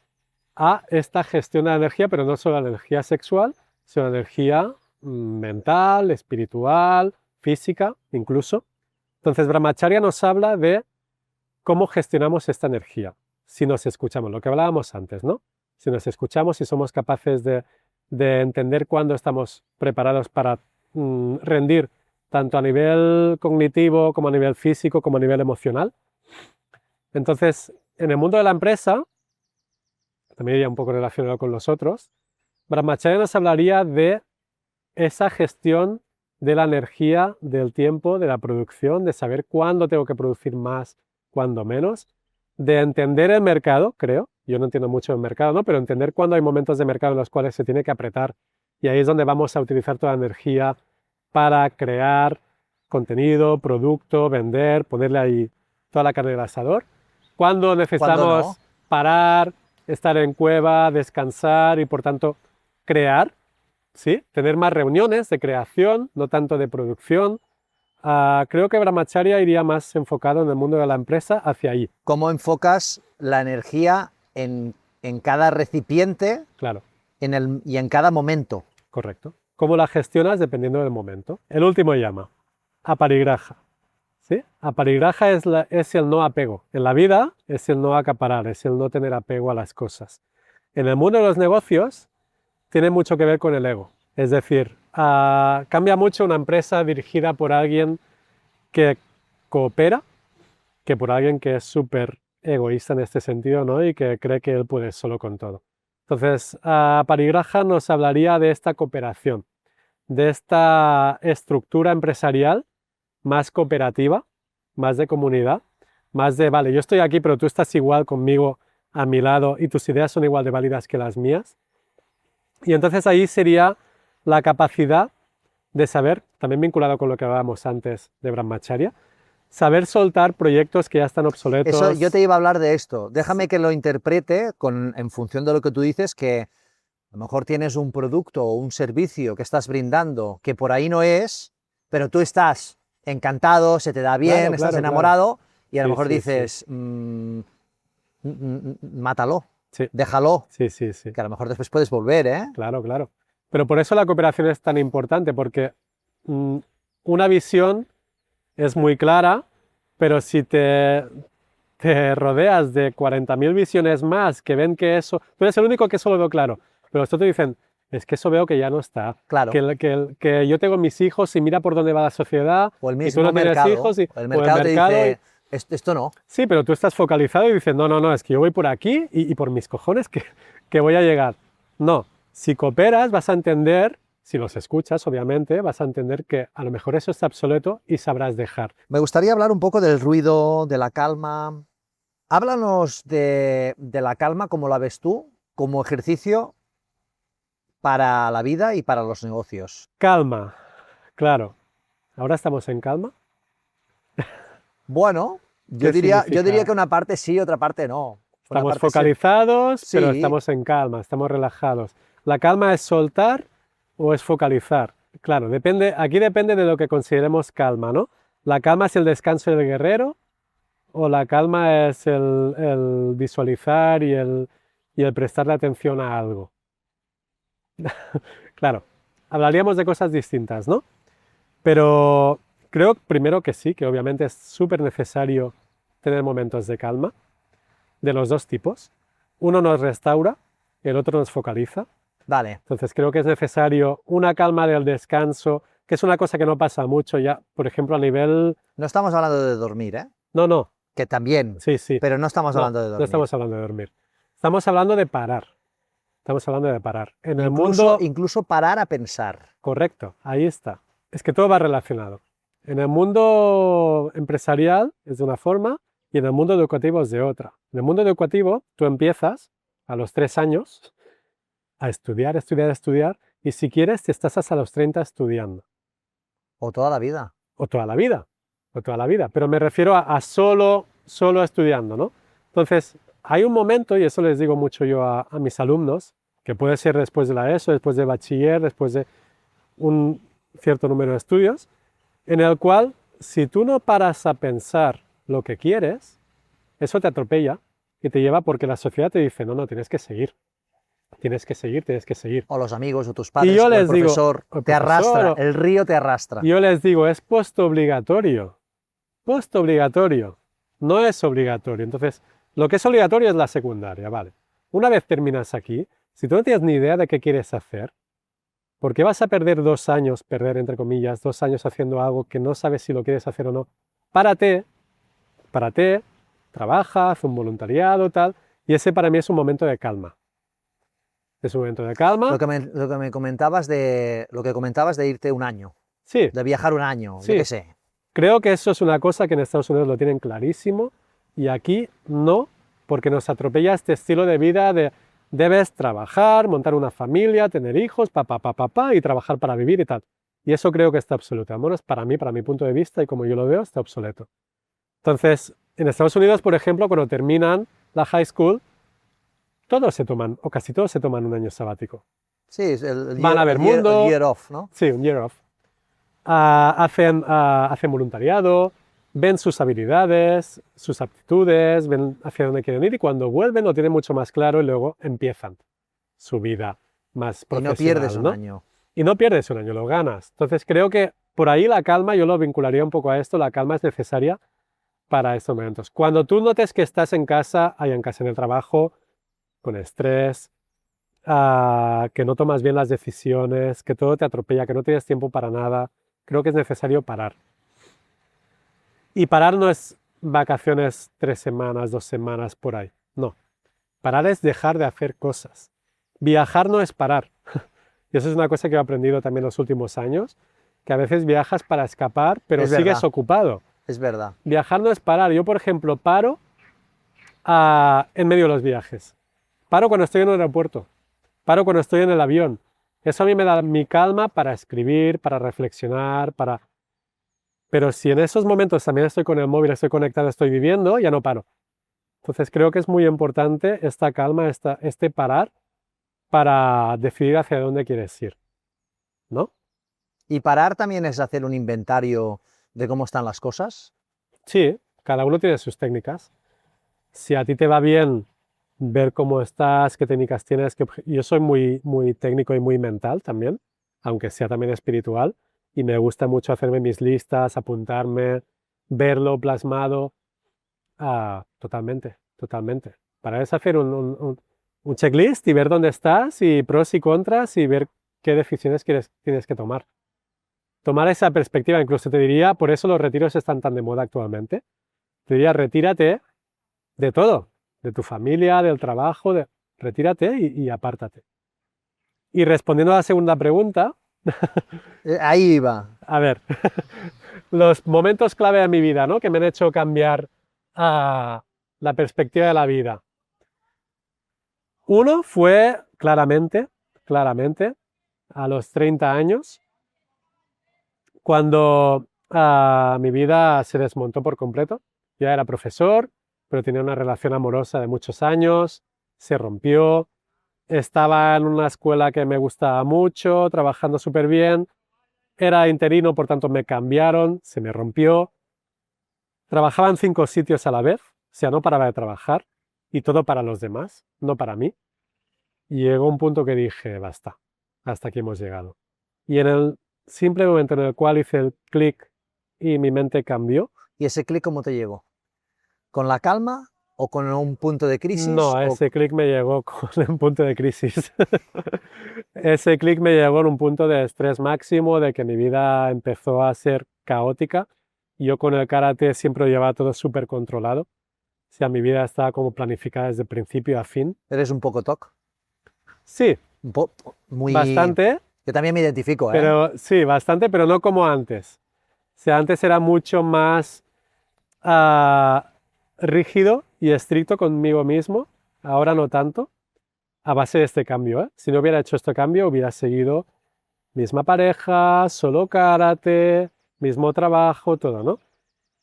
a esta gestión de la energía, pero no solo la energía sexual, sino la energía mental, espiritual, física, incluso. Entonces, Brahmacharya nos habla de cómo gestionamos esta energía, si nos escuchamos, lo que hablábamos antes, ¿no? Si nos escuchamos y somos capaces de de entender cuándo estamos preparados para rendir, tanto a nivel cognitivo como a nivel físico como a nivel emocional. Entonces, en el mundo de la empresa, también iría un poco relacionado con los otros, Brahmacharya nos hablaría de esa gestión de la energía, del tiempo, de la producción, de saber cuándo tengo que producir más, cuándo menos, de entender el mercado, creo, yo no entiendo mucho el mercado, ¿no? Pero entender cuándo hay momentos de mercado en los cuales se tiene que apretar y ahí es donde vamos a utilizar toda la energía para crear contenido, producto, vender, ponerle ahí toda la carne del asador. Cuando ¿Cuándo necesitamos no? parar, estar en cueva, descansar y por tanto crear, ¿sí? Tener más reuniones de creación, no tanto de producción. Creo que Brahmacharya iría más enfocado en el mundo de la empresa hacia ahí. ¿Cómo enfocas la energía en cada recipiente Claro, y en cada momento? correcto. ¿Cómo la gestionas dependiendo del momento? El último llama, aparigraja. ¿Sí? Aparigraja es el no apego. En la vida es el no acaparar, es el no tener apego a las cosas. En el mundo de los negocios tiene mucho que ver con el ego. Es decir, cambia mucho una empresa dirigida por alguien que coopera que por alguien que es súper egoísta en este sentido, ¿no? Y que cree que él puede solo con todo. Entonces, Parigraha nos hablaría de esta cooperación, de esta estructura empresarial más cooperativa, más de comunidad, más de, vale, yo estoy aquí, pero tú estás igual conmigo a mi lado y tus ideas son igual de válidas que las mías. Y entonces ahí sería la capacidad de saber, también vinculado con lo que hablábamos antes de Brahmacharya, saber soltar proyectos que ya están obsoletos. Eso, yo te iba a hablar de esto. Déjame que lo interprete en función de lo que tú dices, que a lo mejor tienes un producto o un servicio que estás brindando que por ahí no es, pero tú estás encantado, se te da bien, Claro, estás claro, enamorado y a lo Sí, mejor sí, dices, mátalo, Sí, déjalo, sí, sí, sí. que a lo mejor después puedes volver, ¿eh? Claro, claro. Pero por eso la cooperación es tan importante, porque una visión es muy clara, pero si te rodeas de 40.000 visiones más que ven que eso, tú eres el único que eso lo veo claro, pero estos te dicen, es que eso veo que ya no está, Claro. que yo tengo mis hijos y mira por dónde va la sociedad, O el y tú mismo no tienes mercado, hijos, o el mercado te dice, esto no. Sí, pero tú estás focalizado y dices, no, no, no, es que yo voy por aquí y por mis cojones que voy a llegar. No, si cooperas vas a entender, si los escuchas obviamente, vas a entender que a lo mejor eso está obsoleto y sabrás dejar. Me gustaría hablar un poco del ruido, de la calma. Háblanos de la calma, como la ves tú, como ejercicio para la vida y para los negocios. Calma, claro. ¿Ahora estamos en calma? Bueno, ¿Qué yo diría significa? que una parte sí, otra parte no. Una Estamos parte focalizados, sí. pero estamos en calma, estamos relajados. ¿La calma es soltar o es focalizar? Claro, aquí depende de lo que consideremos calma, ¿no? ¿La calma es el descanso del guerrero o la calma es el visualizar y el prestarle atención a algo? Claro, hablaríamos de cosas distintas, ¿no? Pero creo primero que sí, que obviamente es súper necesario tener momentos de calma, de los dos tipos. Uno nos restaura, el otro nos focaliza. Vale, Entonces creo que es necesario una calma del descanso, que es una cosa que no pasa mucho ya, por ejemplo, a nivel... no estamos hablando de dormir, ¿eh? No, no, Que también, sí, sí. pero no estamos No, hablando de dormir. no estamos hablando de dormir. Estamos hablando de parar. Estamos hablando de parar. En el Incluso, mundo... incluso parar a pensar. Correcto, ahí está. Es que todo va relacionado. En el mundo empresarial es de una forma y en el mundo educativo es de otra. En el mundo educativo tú empiezas a los 3 años a estudiar, estudiar, estudiar y si quieres te estás hasta los 30 estudiando. O toda la vida. O toda la vida, o toda la vida. Pero me refiero a solo estudiando, ¿no? Entonces, hay un momento, y eso les digo mucho yo a mis alumnos, que puede ser después de la ESO, después de bachiller, después de un cierto número de estudios, en el cual si tú no paras a pensar lo que quieres, eso te atropella y te lleva porque la sociedad te dice, no, no, tienes que seguir, tienes que seguir, tienes que seguir. O los amigos, o tus padres, yo o el les digo, profesor, o el te profesor, arrastra, o- el río te arrastra. Yo les digo, es postobligatorio, postobligatorio, no es obligatorio. Entonces, lo que es obligatorio es la secundaria, ¿vale? Una vez terminas aquí, si tú no tienes ni idea de qué quieres hacer, ¿Por qué vas a perder 2 años, perder entre comillas, 2 años haciendo algo que no sabes si lo quieres hacer o no? Párate, trabaja, haz un voluntariado, tal, y ese para mí es un momento de calma. Es un momento de calma. Lo que me comentabas lo que comentabas de irte un año, Sí, de viajar un año, Sí. yo qué sé. creo que eso es una cosa que en Estados Unidos lo tienen clarísimo y aquí no, porque nos atropella este estilo de vida de debes trabajar, montar una familia, tener hijos, y trabajar para vivir y tal. Y eso creo que está obsoleto. Al menos para mí, para mi punto de vista y como yo lo veo, está obsoleto. Entonces, en Estados Unidos, por ejemplo, cuando terminan la high school, todos se toman, o casi todos se toman un año sabático. Sí, es el Van a ver mundo. el year off, ¿no? Sí, un year off. Hacen voluntariado, ven sus habilidades, sus aptitudes, ven hacia dónde quieren ir y cuando vuelven lo tienen mucho más claro y luego empiezan su vida más Y profesional. no pierdes un ¿no? año. Y no pierdes un año, lo ganas. Entonces creo que por ahí la calma, yo lo vincularía un poco a esto, la calma es necesaria para estos momentos. Cuando tú notes que estás en casa, en casa en el trabajo, con estrés, que no tomas bien las decisiones, que todo te atropella, que no tienes tiempo para nada, creo que es necesario parar. Y parar no es vacaciones 3 semanas, 2 semanas por ahí. No. Parar es dejar de hacer cosas. Viajar no es parar. Y eso es una cosa que he aprendido también en los últimos años, que a veces viajas para escapar, pero Es sigues verdad. ocupado. Es verdad. Viajar no es parar. Yo, por ejemplo, paro en medio de los viajes. Paro cuando estoy en el aeropuerto. Paro cuando estoy en el avión. Eso a mí me da mi calma para escribir, para reflexionar, para... Pero si en esos momentos también estoy con el móvil, estoy conectado, estoy viviendo, ya no paro. Entonces creo que es muy importante esta calma, este parar para decidir hacia dónde quieres ir, ¿no? ¿Y parar también es hacer un inventario de cómo están las cosas? Sí, cada uno tiene sus técnicas. Si a ti te va bien ver cómo estás, qué técnicas tienes, yo soy muy técnico y muy mental también, aunque sea también espiritual, y me gusta mucho hacerme mis listas, apuntarme, verlo plasmado. Totalmente, totalmente. Para eso hacer un checklist y ver dónde estás y pros y contras y ver qué decisiones tienes que tomar. Tomar esa perspectiva, incluso te diría, por eso los retiros están tan de moda actualmente. Te diría, retírate de todo, de tu familia, del trabajo, retírate y apártate. Y respondiendo a la segunda pregunta, Ahí iba. a ver, los momentos clave de mi vida, ¿no? Que me han hecho cambiar la perspectiva de la vida. Uno fue claramente, a los 30 años, cuando mi vida se desmontó por completo. Ya era profesor, pero tenía una relación amorosa de muchos años, se rompió, estaba en una escuela que me gustaba mucho, trabajando súper bien, era interino, por tanto me cambiaron, se me rompió, trabajaba en 5 sitios a la vez, o sea, no paraba de trabajar, y todo para los demás, no para mí. Y llegó un punto que dije, basta, hasta aquí hemos llegado. Y en el simple momento en el cual hice el clic y mi mente cambió, ¿Y ese clic cómo te llegó? ¿Con la calma o con un punto de crisis? no, ese clic me llegó con un punto de crisis. Ese clic me llegó en un punto de estrés máximo, de que mi vida empezó a ser caótica. Yo con el karate siempre llevaba todo súper controlado. O sea, mi vida estaba como planificada desde principio a fin. ¿Eres un poco TOC? Sí, Muy... bastante, Yo también me identifico, ¿eh? pero sí, bastante, pero no como antes. O sea, antes era mucho más rígido y estricto conmigo mismo, ahora no tanto, a base de este cambio, ¿eh? Si no hubiera hecho este cambio, hubiera seguido misma pareja, solo karate, mismo trabajo, todo, ¿no?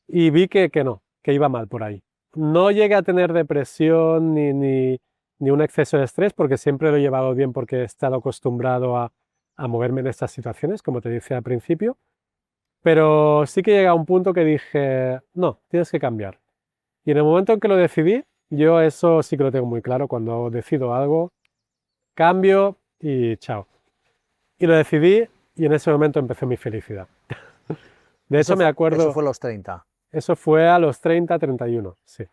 Y vi que no, que iba mal por ahí. No llegué a tener depresión ni un exceso de estrés, porque siempre lo he llevado bien, porque he estado acostumbrado a moverme en estas situaciones, como te dije al principio. Pero sí que llegué a un punto que dije, no, tienes que cambiar. Y en el momento en que lo decidí, yo eso sí que lo tengo muy claro, cuando decido algo, cambio y chao. Y lo decidí y en ese momento empezó mi felicidad. De hecho, me acuerdo... Eso fue a los 30. Eso fue a los 30, 31, sí.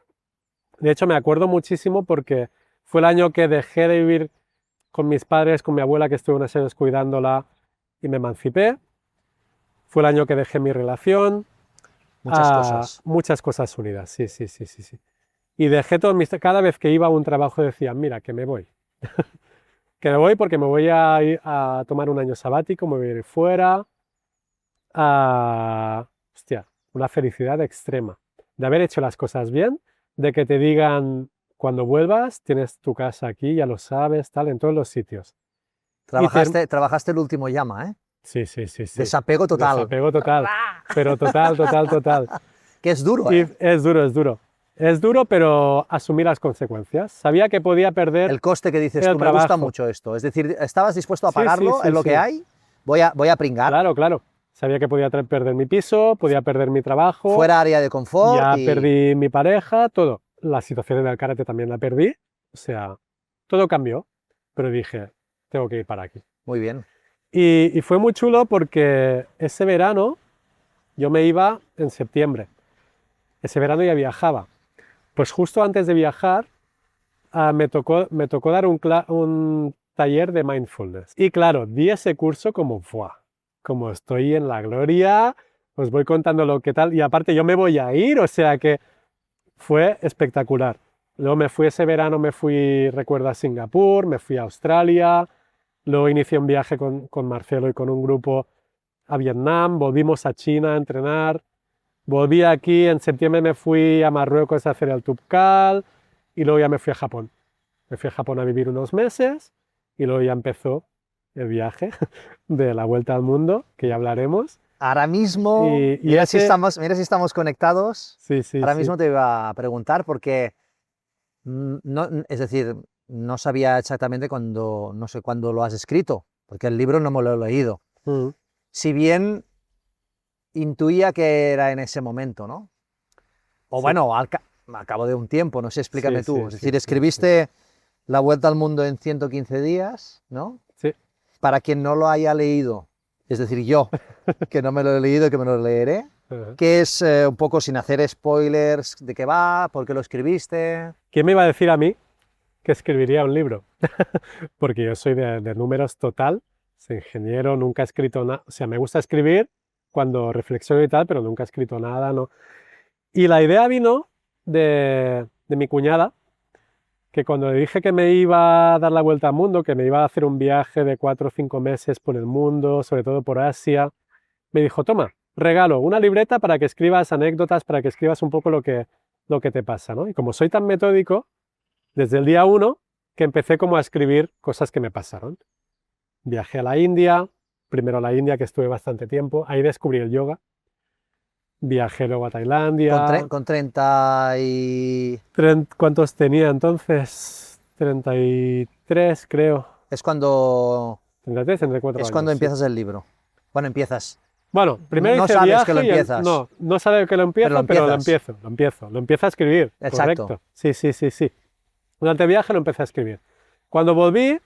De hecho, me acuerdo muchísimo porque fue el año que dejé de vivir con mis padres, con mi abuela, que estuve unos años cuidándola, y me emancipé. Fue el año que dejé mi relación. Muchas cosas unidas, sí, sí, sí, sí, sí. Y dejé todos mis... Cada vez que iba a un trabajo decía, mira, que me voy. Que me voy porque me voy a ir a tomar un año sabático, me voy a ir fuera. Hostia, una felicidad extrema. De haber hecho las cosas bien, de que te digan, cuando vuelvas, tienes tu casa aquí, ya lo sabes, tal, en todos los sitios. Trabajaste el último llama, ¿eh? Sí, sí, sí, sí. Desapego total. Desapego total. Pero total, total, total. Que es duro, Y ¿eh? es duro, es duro. Es duro, pero asumí las consecuencias. Sabía que podía perder El coste que dices el tú, me gusta trabajo. mucho esto. Es decir, estabas dispuesto a Sí, pagarlo sí, sí, en lo sí. que hay, voy a pringar. Claro, claro. Sabía que podía perder mi piso, podía perder mi trabajo. Fuera área de confort. Ya perdí mi pareja, todo. La situación en el karate también la perdí. O sea, todo cambió. Pero dije, tengo que ir para aquí. Muy bien. Y fue muy chulo porque ese verano yo me iba en septiembre. Ese verano ya viajaba. Pues justo antes de viajar me tocó dar un taller de mindfulness. Y claro, di ese curso como, ¡buah! Como estoy en la gloria, os voy contando lo que tal. Y aparte yo me voy a ir, o sea que fue espectacular. Luego me fui ese verano, recuerdo, a Singapur, me fui a Australia, luego inicié un viaje con Marcelo y con un grupo a Vietnam, volvimos a China a entrenar, volví aquí, en septiembre me fui a Marruecos a hacer el Tubkal y luego ya me fui a Japón. Me fui a Japón a vivir unos meses y luego ya empezó el viaje de la vuelta al mundo, que ya hablaremos. Ahora mismo, Y mira si estamos conectados. Sí, sí, Ahora sí. mismo te iba a preguntar porque, es decir, no sabía exactamente cuándo, no sé cuándo lo has escrito, porque el libro no me lo he leído. Mm. Si bien intuía que era en ese momento, ¿no? O Sí. bueno, al cabo de un tiempo, no sé, explícame Sí, tú. sí, Es sí, decir, sí, escribiste La Vuelta al Mundo en 115 días, ¿no? Sí. Para quien no lo haya leído, es decir, yo, que no me lo he leído y que me lo leeré, Ajá. que es un poco sin hacer spoilers de qué va, por qué lo escribiste. ¿Quién me iba a decir a mí que escribiría un libro? Porque yo soy de números total, soy ingeniero, nunca he escrito nada, o sea, me gusta escribir cuando reflexiono y tal, pero nunca he escrito nada, ¿no? Y la idea vino de mi cuñada, que cuando le dije que me iba a dar la vuelta al mundo, que me iba a hacer un viaje de 4 o 5 meses por el mundo, sobre todo por Asia, me dijo, toma, regalo, una libreta para que escribas anécdotas, para que escribas un poco lo que te pasa, ¿no? Y como soy tan metódico, desde el día 1 que empecé como a escribir cosas que me pasaron. Viajé a la India, primero a la India, que estuve bastante tiempo, ahí descubrí el yoga. Viajé luego a Tailandia. Con 30 y... ¿Cuántos tenía entonces? 33, creo. Es cuando, 33, entre 4 es años, cuando sí. empiezas el libro. Bueno, empiezas. Bueno, primero No hice el sabes viaje que lo y empiezas. no sabes que lo empiezo, pero lo empiezo a escribir. Exacto. Correcto. Sí, sí, sí, sí. Durante el viaje lo empecé a escribir. Cuando volví,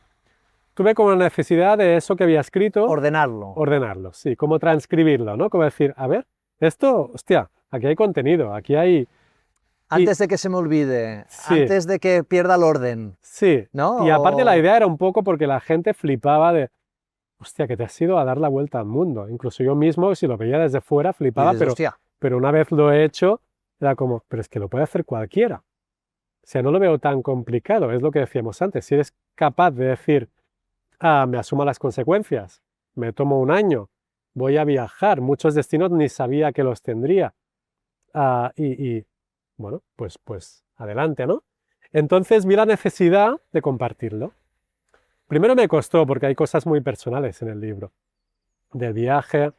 tuve como la necesidad de eso que había escrito, ordenarlo, sí, como transcribirlo, ¿no? Como decir, a ver, esto, hostia, aquí hay contenido, aquí hay... Antes de que se me olvide, Sí. antes de que pierda el orden, Sí, ¿no? y aparte la idea era un poco porque la gente flipaba de, hostia, que te has ido a dar la vuelta al mundo. Incluso yo mismo, si lo veía desde fuera, flipaba, Dices, hostia, pero una vez lo he hecho, era como, pero es que lo puede hacer cualquiera. O sea, no lo veo tan complicado, es lo que decíamos antes. Si eres capaz de decir, me asumo las consecuencias, me tomo un año, voy a viajar, muchos destinos ni sabía que los tendría. Bueno, pues adelante, ¿no? Entonces vi la necesidad de compartirlo. Primero me costó porque hay cosas muy personales en el libro. Del viaje,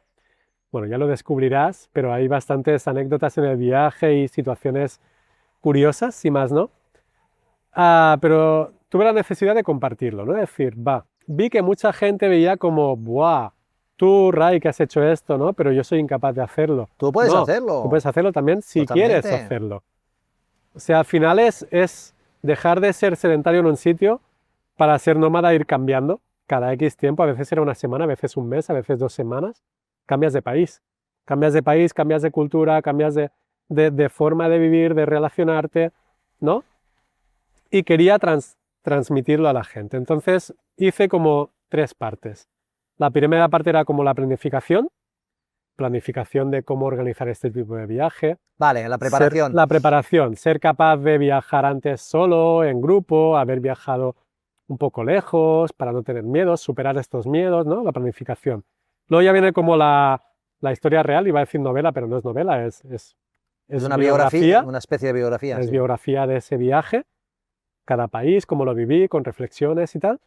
bueno, ya lo descubrirás, pero hay bastantes anécdotas en el viaje y situaciones curiosas, si más no. Pero tuve la necesidad de compartirlo, ¿no? Es decir, vi que mucha gente veía como, ¡buah! Tú, Ray, que has hecho esto, ¿no? Pero yo soy incapaz de hacerlo. tú puedes No, hacerlo. Tú puedes hacerlo también si Totalmente. quieres hacerlo. O sea, al final es dejar de ser sedentario en un sitio para ser nómada, ir cambiando cada X tiempo. A veces era una semana, a veces un mes, a veces 2 semanas. Cambias de país. Cambias de país, cambias de cultura, cambias de forma de vivir, de relacionarte, ¿no? Y quería transmitirlo a la gente. Entonces hice como 3 partes. La primera parte era como la planificación de cómo organizar este tipo de viaje. Vale, la preparación. La preparación, ser capaz de viajar antes solo, en grupo, haber viajado un poco lejos para no tener miedos, superar estos miedos, ¿no? La planificación. Luego ya viene como la historia real, iba a decir novela, pero no es novela, es una biografía, una especie de biografía. Es sí. biografía de ese viaje, cada país, cómo lo viví, con reflexiones y tal.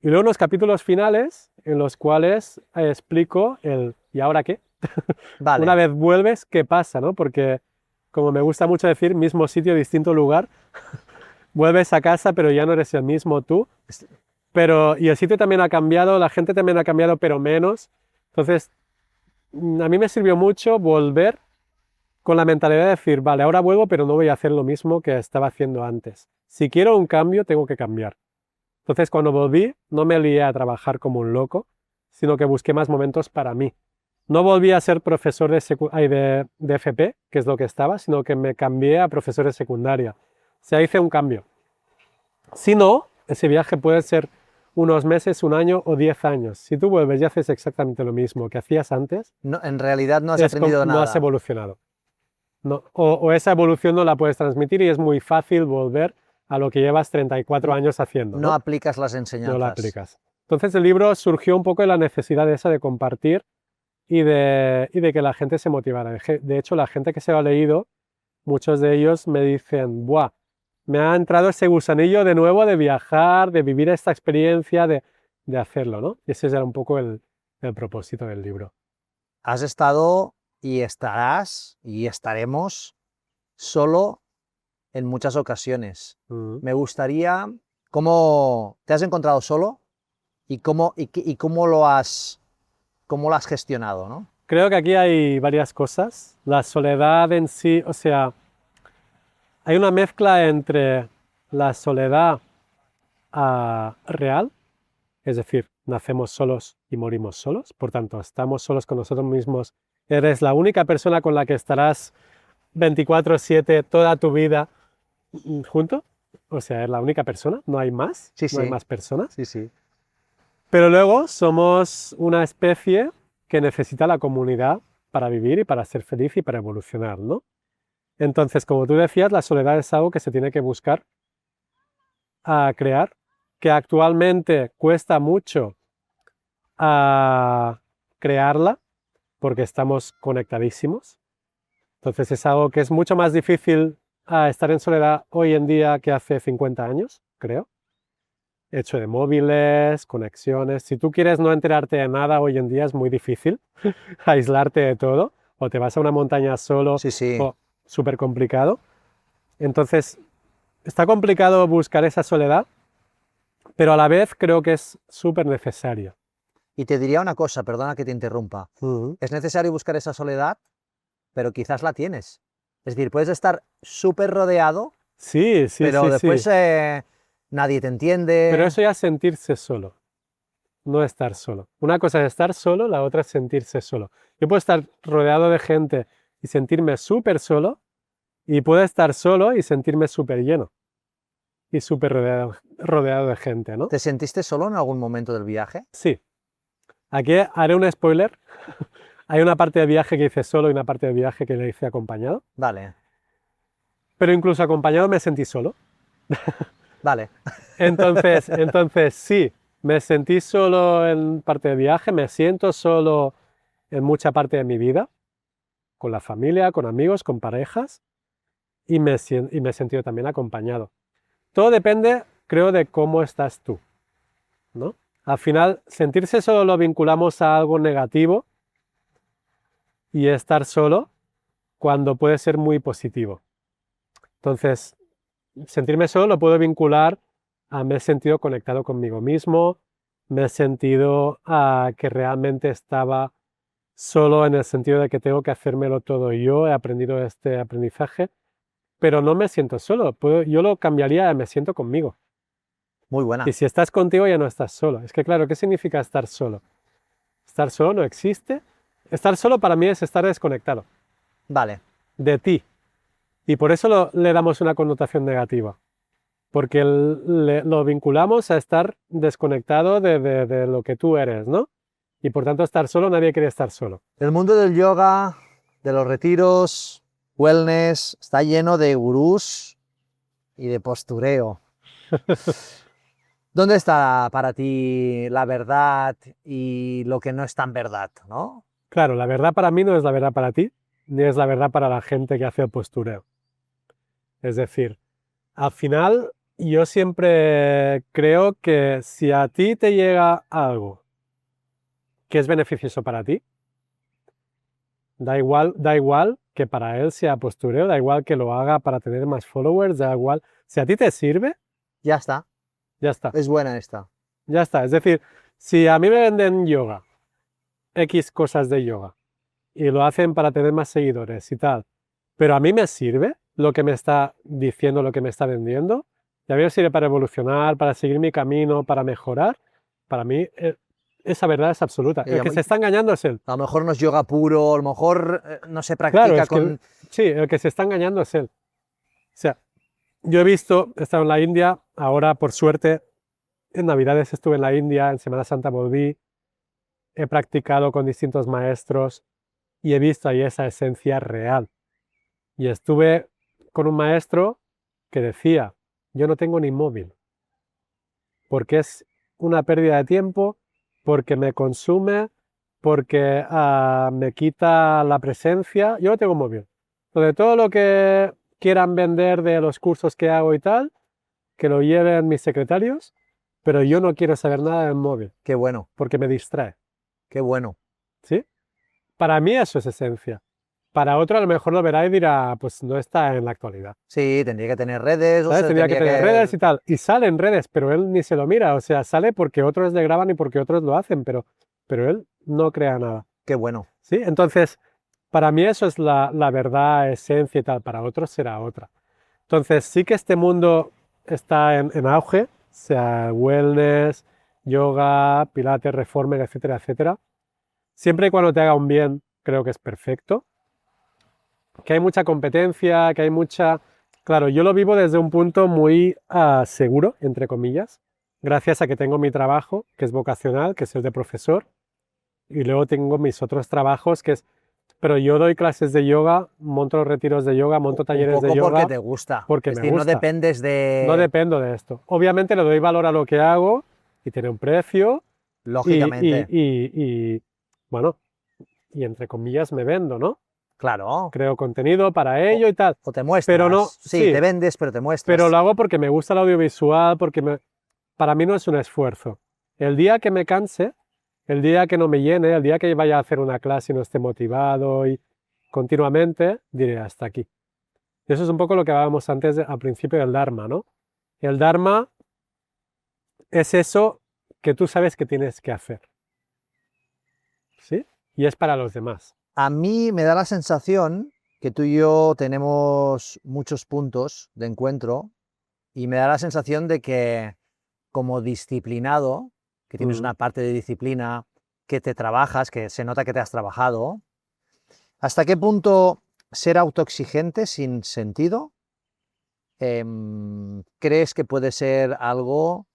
Y luego unos capítulos finales en los cuales explico el ¿y ahora qué? Vale. Una vez vuelves, ¿qué pasa? ¿No? Porque, como me gusta mucho decir, mismo sitio, distinto lugar, vuelves a casa, pero ya no eres el mismo tú. Y el sitio también ha cambiado, la gente también ha cambiado, pero menos. Entonces, a mí me sirvió mucho volver con la mentalidad de decir, vale, ahora vuelvo, pero no voy a hacer lo mismo que estaba haciendo antes. Si quiero un cambio, tengo que cambiar. Entonces, cuando volví, no me lié a trabajar como un loco, sino que busqué más momentos para mí. No volví a ser profesor de FP, que es lo que estaba, sino que me cambié a profesor de secundaria. O sea, hice un cambio. Si no, ese viaje puede ser unos meses, un año o 10 años. Si tú vuelves y haces exactamente lo mismo que hacías antes, no, en realidad no has aprendido nada. No has evolucionado. No, o esa evolución no la puedes transmitir y es muy fácil volver a lo que llevas 34 años haciendo. No aplicas las enseñanzas. No la aplicas. Entonces el libro surgió un poco de la necesidad esa de compartir y de que la gente se motivara. De hecho, la gente que se lo ha leído, muchos de ellos me dicen, ¡buah! Me ha entrado ese gusanillo de nuevo de viajar, de vivir esta experiencia, de hacerlo, ¿no? Y ese era un poco el propósito del libro. Has estado y estarás y estaremos solo en muchas ocasiones. Me gustaría, ¿cómo te has encontrado solo? ¿Y cómo lo has gestionado, ¿no? Creo que aquí hay varias cosas. La soledad en sí, o sea, hay una mezcla entre la soledad real, es decir, nacemos solos y morimos solos, por tanto, estamos solos con nosotros mismos. Eres la única persona con la que estarás 24/7 toda tu vida junto. O sea, eres la única persona, no hay más, no hay más personas. Sí, sí. Pero luego somos una especie que necesita la comunidad para vivir y para ser feliz y para evolucionar, ¿no? Entonces, como tú decías, la soledad es algo que se tiene que buscar a crear, que actualmente cuesta mucho a crearla porque estamos conectadísimos. Entonces es algo que es mucho más difícil estar en soledad hoy en día que hace 50 años, creo. Hecho de móviles, conexiones. Si tú quieres no enterarte de nada hoy en día es muy difícil aislarte de todo. O te vas a una montaña solo, Sí. o súper complicado. Entonces, está complicado buscar esa soledad, pero a la vez creo que es súper necesaria. Y te diría una cosa, perdona que te interrumpa. Es necesario buscar esa soledad, pero quizás la tienes. Es decir, puedes estar súper rodeado, sí, pero después nadie te entiende. Pero eso ya es sentirse solo, no estar solo. Una cosa es estar solo, la otra es sentirse solo. Yo puedo estar rodeado de gente y sentirme súper solo, y puedo estar solo y sentirme súper lleno y súper rodeado de gente, ¿no? ¿Te sentiste solo en algún momento del viaje? Sí. Aquí haré un spoiler. Hay una parte del viaje que hice solo y una parte del viaje que le hice acompañado. Vale. Pero incluso acompañado me sentí solo. Vale. Entonces sí, me sentí solo en parte del viaje, me siento solo en mucha parte de mi vida, con la familia, con amigos, con parejas, y me he sentido también acompañado. Todo depende, creo, de cómo estás tú, ¿no? Al final, sentirse solo lo vinculamos a algo negativo y estar solo cuando puede ser muy positivo. Entonces, sentirme solo lo puedo vincular a me he sentido conectado conmigo mismo, me he sentido que realmente estaba solo en el sentido de que tengo que hacérmelo todo yo, he aprendido este aprendizaje, pero no me siento solo, yo lo cambiaría a me siento conmigo. Muy buena. Y si estás contigo ya no estás solo. Es que claro, ¿qué significa estar solo? Estar solo no existe. Estar solo para mí es estar desconectado. Vale. De ti. Y por eso le damos una connotación negativa. Porque lo vinculamos a estar desconectado de lo que tú eres, ¿no? Y por tanto, estar solo, nadie quiere estar solo. El mundo del yoga, de los retiros, wellness, está lleno de gurús y de postureo. ¿Dónde está para ti la verdad y lo que no es tan verdad, ¿no? Claro, la verdad para mí no es la verdad para ti, ni es la verdad para la gente que hace el postureo. Es decir, al final yo siempre creo que si a ti te llega algo que es beneficioso para ti, da igual que para él sea postureo, da igual que lo haga para tener más followers, da igual. Si a ti te sirve, Ya está, ya está. es buena esta. Ya está. Es decir, si a mí me venden yoga, X cosas de yoga, y lo hacen para tener más seguidores y tal, pero a mí me sirve lo que me está diciendo, lo que me está vendiendo, y a mí me sirve para evolucionar, para seguir mi camino, para mejorar, para mí esa verdad es absoluta. El que se está engañando es él. A lo mejor no es yoga puro, a lo mejor no se Claro, practica es con... sí, el que se está engañando es él. O sea, yo he estado en la India, ahora por suerte, en Navidades estuve en la India, en Semana Santa volví, he practicado con distintos maestros y he visto ahí esa esencia real. Y estuve con un maestro que decía, yo no tengo ni móvil, porque es una pérdida de tiempo, porque me consume, porque me quita la presencia. Yo no tengo móvil. Entonces, todo lo que quieran vender de los cursos que hago y tal, que lo lleven mis secretarios, pero yo no quiero saber nada del móvil, Qué bueno, porque me distrae. qué bueno. ¿Sí? Para mí eso es esencia. Para otro a lo mejor lo verá y dirá, pues no está en la actualidad. Sí, tendría que tener redes, o ¿Sabes? sea, Tendría que tener redes y tal. Y sale en redes, pero él ni se lo mira. O sea, sale porque otros le graban y porque otros lo hacen, pero él no crea nada. Qué bueno. ¿Sí? Entonces, para mí eso es la verdad, esencia y tal. Para otros será otra. Entonces, sí que este mundo está en auge, sea wellness, yoga, pilates, reformer, etcétera, etcétera. Siempre y cuando te haga un bien, creo que es perfecto. Que hay mucha competencia, que hay mucha... Claro, yo lo vivo desde un punto muy seguro, entre comillas, gracias a que tengo mi trabajo, que es vocacional, que es el de profesor, y luego tengo mis otros trabajos, que es... Pero yo doy clases de yoga, monto retiros de yoga, monto talleres de Un poco yoga. porque te gusta. Porque es me decir, no gusta. dependes de... No dependo de esto. Obviamente le doy valor a lo que hago y tiene un precio. Lógicamente. Bueno, y entre comillas me vendo, ¿no? Claro. Creo contenido para ello y tal. O te muestras. Pero no, sí, te vendes, pero te muestras. Pero lo hago porque me gusta el audiovisual, porque para mí no es un esfuerzo. El día que me canse, el día que no me llene, el día que vaya a hacer una clase y no esté motivado y continuamente, diré hasta aquí. Eso es un poco lo que hablábamos antes al principio del Dharma, ¿no? El Dharma es eso que tú sabes que tienes que hacer. ¿Sí? Y es para los demás. A mí me da la sensación que tú y yo tenemos muchos puntos de encuentro y me da la sensación de que como disciplinado, que tienes una parte de disciplina, que te trabajas, que se nota que te has trabajado, ¿hasta qué punto ser autoexigente sin sentido crees que puede ser algo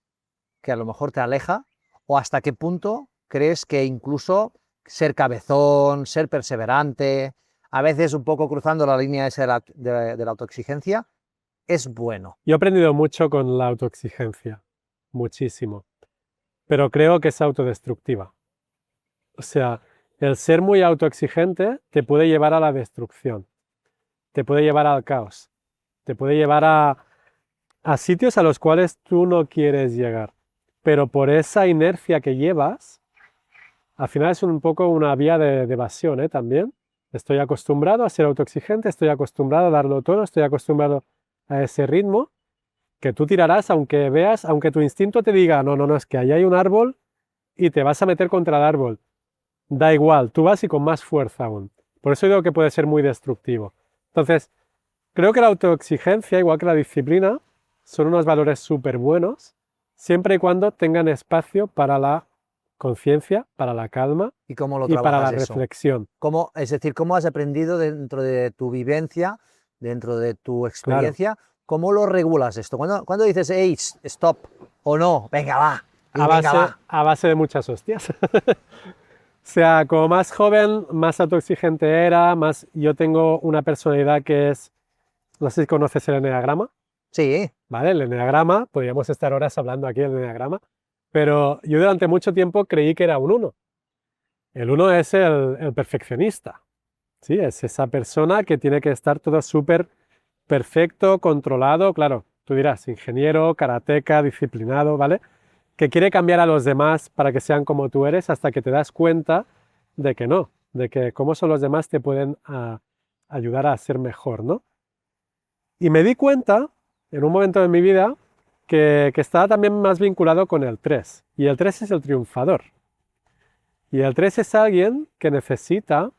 que a lo mejor te aleja? ¿O hasta qué punto crees que incluso ser cabezón, ser perseverante, a veces un poco cruzando la línea esa de la autoexigencia, es bueno? Yo he aprendido mucho con la autoexigencia, muchísimo, pero creo que es autodestructiva. O sea, el ser muy autoexigente te puede llevar a la destrucción, te puede llevar al caos, te puede llevar a sitios a los cuales tú no quieres llegar, pero por esa inercia que llevas, al final es un poco una vía de evasión, también. Estoy acostumbrado a ser autoexigente, estoy acostumbrado a darlo todo, estoy acostumbrado a ese ritmo, que tú tirarás aunque veas, aunque tu instinto te diga, no, no, no, es que allá hay un árbol y te vas a meter contra el árbol. Da igual, tú vas y con más fuerza aún. Por eso digo que puede ser muy destructivo. Entonces, creo que la autoexigencia, igual que la disciplina, son unos valores súper buenos, siempre y cuando tengan espacio para la conciencia, para la calma ¿Y cómo lo y para la trabajas eso? reflexión. Es decir, ¿cómo has aprendido dentro de tu vivencia, dentro de tu experiencia, cómo lo regulas esto? ¿Cuándo dices, hey, stop, o no, venga, va, A base de muchas hostias. sea, como más joven, más autoexigente era, más yo tengo una personalidad que es, no sé si conoces el eneagrama, Sí, ¿vale? El eneagrama, podríamos estar horas hablando aquí del eneagrama, pero yo durante mucho tiempo creí que era un uno. El uno es el perfeccionista, ¿sí? Es esa persona que tiene que estar todo súper perfecto, controlado, claro, tú dirás, ingeniero, karateca, disciplinado, ¿vale? Que quiere cambiar a los demás para que sean como tú eres hasta que te das cuenta de que no, de que cómo son los demás te pueden ayudar a ser mejor, ¿no? Y me di cuenta, en un momento de mi vida, que estaba también más vinculado con el 3. Y el 3 es el triunfador. Y el 3 es alguien que necesita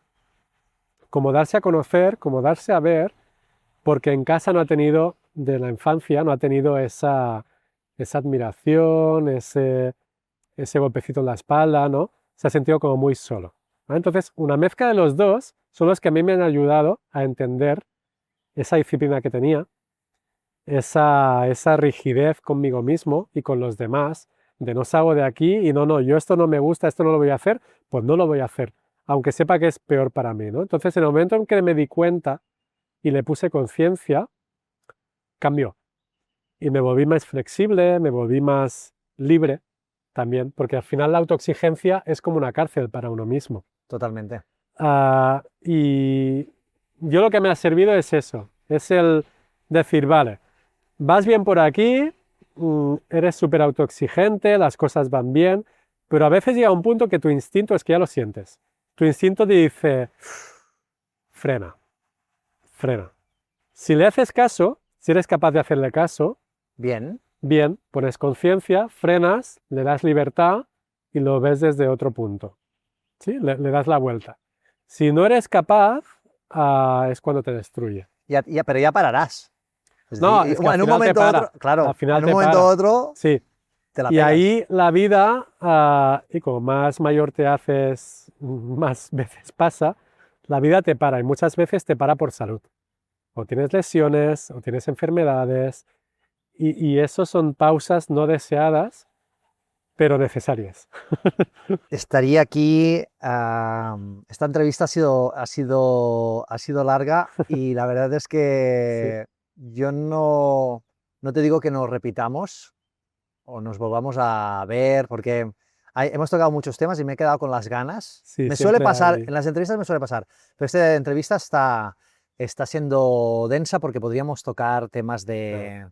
como darse a conocer, como darse a ver, porque en casa no ha tenido, de la infancia, no ha tenido esa admiración, ese golpecito en la espalda, ¿no? Se ha sentido como muy solo, ¿vale? Entonces, una mezcla de los dos son los que a mí me han ayudado a entender esa disciplina que tenía, esa rigidez conmigo mismo y con los demás, de no salgo de aquí y no, yo esto no me gusta, esto no lo voy a hacer, pues no lo voy a hacer, aunque sepa que es peor para mí, ¿no? Entonces, en el momento en que me di cuenta y le puse conciencia, cambió. Y me volví más flexible, me volví más libre también, porque al final la autoexigencia es como una cárcel para uno mismo. totalmente. Y yo lo que me ha servido es eso, es el decir, vale, vas bien por aquí, eres súper autoexigente, las cosas van bien, pero a veces llega un punto que tu instinto es que ya lo sientes. Tu instinto te dice, frena, frena. Si le haces caso, si eres capaz de hacerle caso, Bien. bien, pones conciencia, frenas, le das libertad y lo ves desde otro punto. ¿Sí? Le das la vuelta. Si no eres capaz, es cuando te destruye. Pero ya pararás. Es No, decir, es que al en un final te momento u para. otro, claro, Al final en un te momento u para. otro Sí. te la Y pegas. ahí la vida, y como más mayor te haces, más veces pasa, la vida te para y muchas veces te para por salud. O tienes lesiones, o tienes enfermedades, y eso son pausas no deseadas, pero necesarias. Estaría aquí. Esta entrevista ha sido larga y la verdad es Sí, que yo no te digo que nos repitamos o nos volvamos a ver porque hemos tocado muchos temas y me he quedado con las ganas. sí, Me suele siempre pasar, hay. en las entrevistas me suele pasar, pero esta entrevista está siendo densa porque podríamos tocar Claro.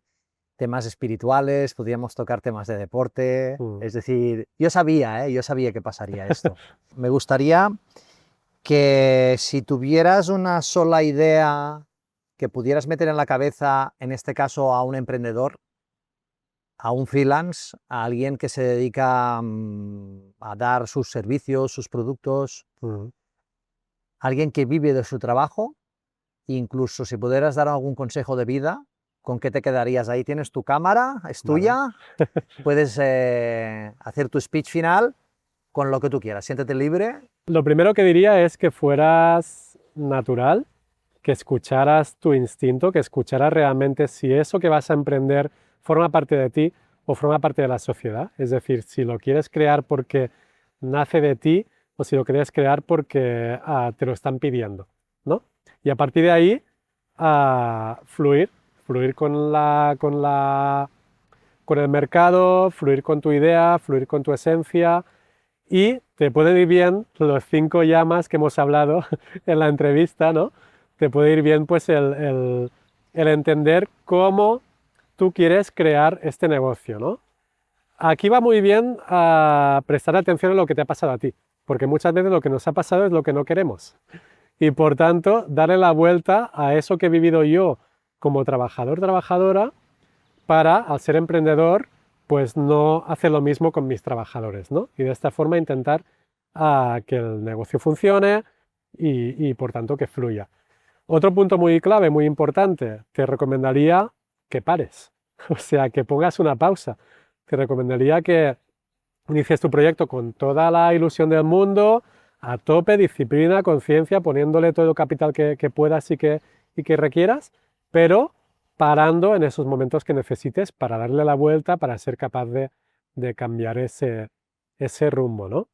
temas espirituales, podríamos tocar temas de deporte. Mm. Es decir, yo sabía que pasaría esto. Me gustaría que si tuvieras una sola idea que pudieras meter en la cabeza, en este caso a un emprendedor, a un freelance, a alguien que se dedica a dar sus servicios, sus productos, Mm. alguien que vive de su trabajo, incluso si pudieras dar algún consejo de vida, ¿con qué te quedarías? Ahí tienes tu cámara, es Vale. tuya, puedes hacer tu speech final con lo que tú quieras, siéntete libre. Lo primero que diría es que fueras natural, que escucharas tu instinto, que escucharas realmente si eso que vas a emprender forma parte de ti o forma parte de la sociedad. Es decir, si lo quieres crear porque nace de ti o si lo quieres crear porque te lo están pidiendo, ¿no? Y a partir de ahí, fluir, fluir con el mercado, fluir con tu idea, fluir con tu esencia y te pueden ir bien los 5 llamas que hemos hablado en la entrevista, ¿no? Te puede ir bien pues el entender cómo tú quieres crear este negocio, ¿no? Aquí va muy bien a prestar atención a lo que te ha pasado a ti, porque muchas veces lo que nos ha pasado es lo que no queremos. Y por tanto, darle la vuelta a eso que he vivido yo como trabajador, trabajadora, para, al ser emprendedor, pues no hacer lo mismo con mis trabajadores, ¿no? Y de esta forma intentar que el negocio funcione y, por tanto, que fluya. Otro punto muy clave, muy importante, te recomendaría que pares, o sea, que pongas una pausa. Te recomendaría que inicies tu proyecto con toda la ilusión del mundo, a tope, disciplina, conciencia, poniéndole todo el capital que puedas y que requieras, pero parando en esos momentos que necesites para darle la vuelta, para ser capaz de cambiar ese rumbo, ¿no?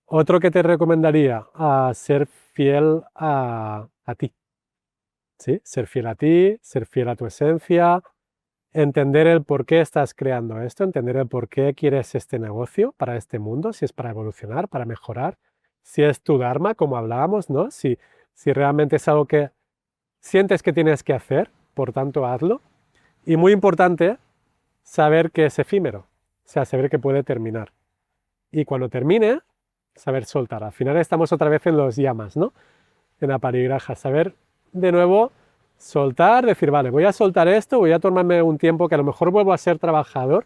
Otro que te recomendaría, ser fiel a ti, ¿sí? Ser fiel a ti, ser fiel a tu esencia, entender el por qué estás creando esto, entender el por qué quieres este negocio para este mundo, si es para evolucionar, para mejorar, si es tu dharma, como hablábamos, ¿no? Si realmente es algo que sientes que tienes que hacer, por tanto hazlo. Y muy importante, saber que es efímero, o sea, saber que puede terminar. Y cuando termine, saber soltar. Al final estamos otra vez en los llamas, ¿no? En la parigraja, saber de nuevo soltar, decir, vale, voy a soltar esto, voy a tomarme un tiempo que a lo mejor vuelvo a ser trabajador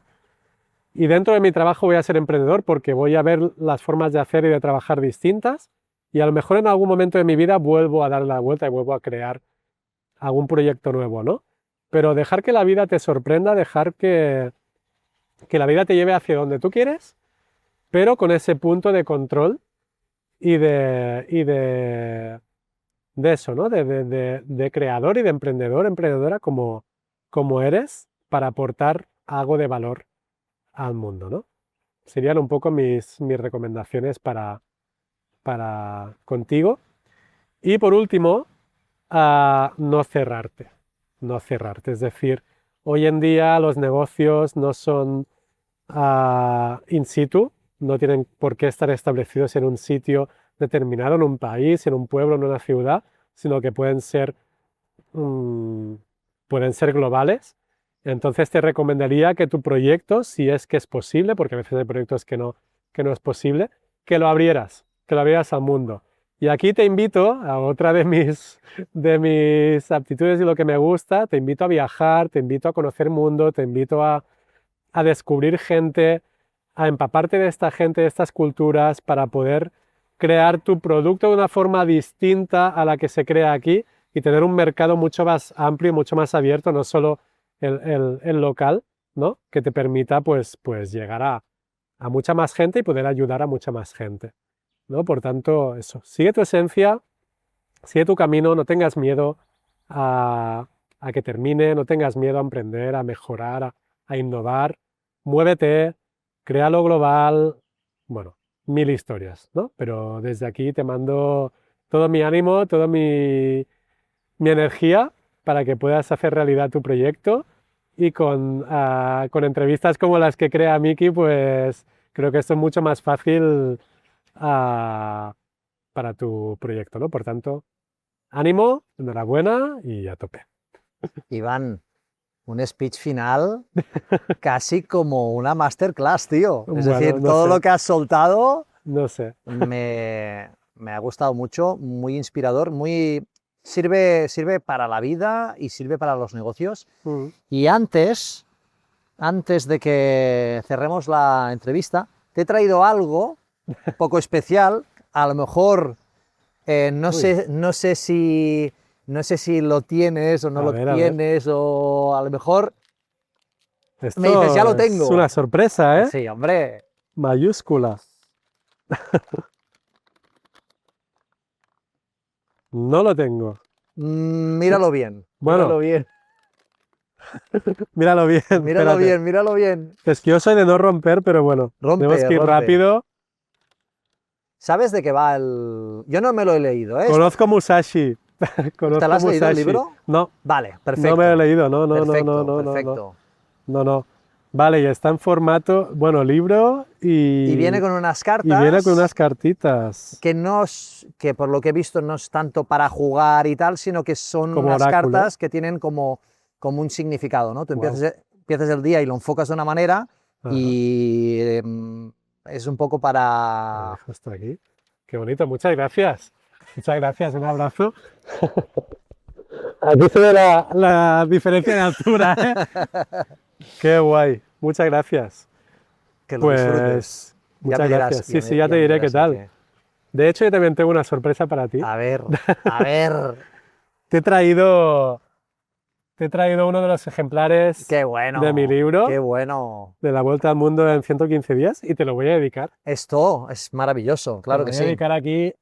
y dentro de mi trabajo voy a ser emprendedor porque voy a ver las formas de hacer y de trabajar distintas y a lo mejor en algún momento de mi vida vuelvo a dar la vuelta y vuelvo a crear algún proyecto nuevo, ¿no? Pero dejar que la vida te sorprenda, dejar que la vida te lleve hacia donde tú quieres, pero con ese punto de control y de eso, ¿no? De creador y de emprendedor, emprendedora como eres para aportar algo de valor al mundo, ¿no? Serían un poco mis recomendaciones para contigo. Y por último, no cerrarte, no cerrarte. Es decir, hoy en día los negocios no son in situ, no tienen por qué estar establecidos en un sitio determinado, en un país, en un pueblo, en una ciudad, sino que mm, pueden ser globales. Entonces te recomendaría que tu proyecto, si es que es posible, porque a veces hay proyectos que no es posible, que lo abrieras al mundo. Y aquí te invito a otra de mis aptitudes y lo que me gusta, te invito a viajar, te invito a conocer mundo, te invito a descubrir gente, a empaparte de esta gente, de estas culturas, para poder crear tu producto de una forma distinta a la que se crea aquí y tener un mercado mucho más amplio y mucho más abierto, no solo el local, ¿no? Que te permita pues llegar a mucha más gente y poder ayudar a mucha más gente, ¿no? Por tanto, eso, sigue tu esencia, sigue tu camino, no tengas miedo a que termine, no tengas miedo a emprender, a mejorar, a innovar, muévete, crea lo global, bueno, mil historias, ¿no? Pero desde aquí te mando todo mi ánimo, toda mi energía para que puedas hacer realidad tu proyecto y con entrevistas como las que crea Miki, pues creo que esto es mucho más fácil ah, para tu proyecto, ¿no? Por tanto, ánimo, enhorabuena y a tope. Iván, un speech final casi como una masterclass, tío. Es Bueno, decir, no todo sé, lo que has soltado no sé. me ha gustado mucho, muy inspirador, sirve para la vida y sirve para los negocios. Mm. Y antes de que cerremos la entrevista, te he traído algo poco especial, a lo mejor no Uy, sé, no sé si lo tienes o no lo a ver. tienes, o a lo mejor me dices, ya Esto lo es una tengo. sorpresa, ¿eh? Sí, hombre. Mayúscula. No lo tengo. Míralo bien, Bueno, míralo bien, míralo bien, míralo espérate. bien, míralo bien. Es que yo soy de no romper, pero bueno, tenemos Rompe, que ir rompe. rápido. ¿Sabes de qué va el...? Yo no me lo he leído, ¿eh? Conozco Musashi. ¿Te lo Conozco has leído el Musashi. libro? No, Vale, no me lo he perfecto, leído. No, no, no, no, perfecto, no, no, no. perfecto. No, no. Vale, y está en formato, bueno, libro Y viene con unas y viene con unas cartas cartitas que por lo que he visto no es tanto para jugar y tal, sino que son como unas oráculo. cartas que tienen como un significado, ¿no? Tú Guau. empiezas el día y lo enfocas de una manera Ajá. y es un poco Lo para... dejo hasta aquí. Qué bonito, muchas gracias. Muchas gracias, un abrazo. Aquí se ve la diferencia de altura, ¿eh? Qué guay, muchas gracias. que lo disfrutes. Pues Ya muchas me dirás, gracias. Sí, sí, ya te diré qué dirás el tal. qué. De hecho, yo también tengo una sorpresa para ti. A ver, a ver. Te he traído, te he traído uno de los ejemplares Qué de mi bueno, libro, qué bueno. de La Vuelta al Mundo en 115 días, y te lo voy a dedicar. Esto es maravilloso, claro Te que lo voy a sí. dedicar aquí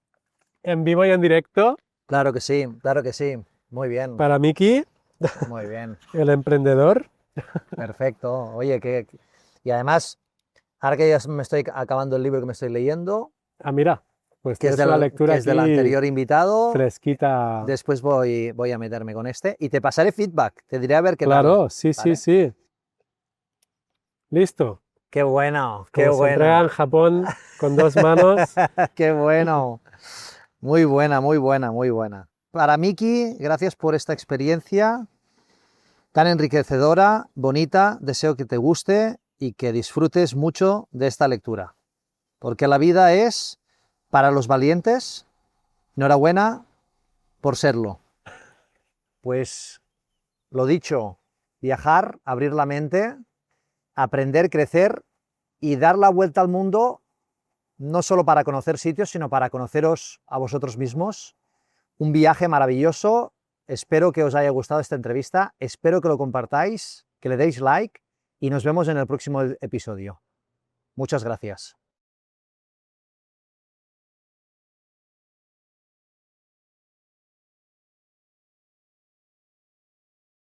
en vivo y en directo Claro que sí, claro que sí. Muy bien, para Miki, muy bien. el emprendedor. Perfecto. Oye, y además, ahora que ya me estoy acabando el libro que me estoy leyendo, Ah, mira, pues que es, tienes una lectura que es del aquí anterior invitado. fresquita. Después voy a meterme con este y te pasaré feedback. Te diré a ver qué tal. Claro, sí, ¿Vale? sí. Listo. Qué bueno, qué Como se entrega bueno. en Japón con 2 manos. Qué bueno. Muy buena, muy buena, muy buena. Para Miki, gracias por esta experiencia tan enriquecedora, bonita. Deseo que te guste y que disfrutes mucho de esta lectura. Porque la vida es para los valientes. Enhorabuena por serlo. Pues lo dicho, viajar, abrir la mente, aprender, crecer y dar la vuelta al mundo, no solo para conocer sitios, sino para conoceros a vosotros mismos. Un viaje maravilloso. Espero que os haya gustado esta entrevista, espero que lo compartáis, que le deis like y nos vemos en el próximo episodio. Muchas gracias.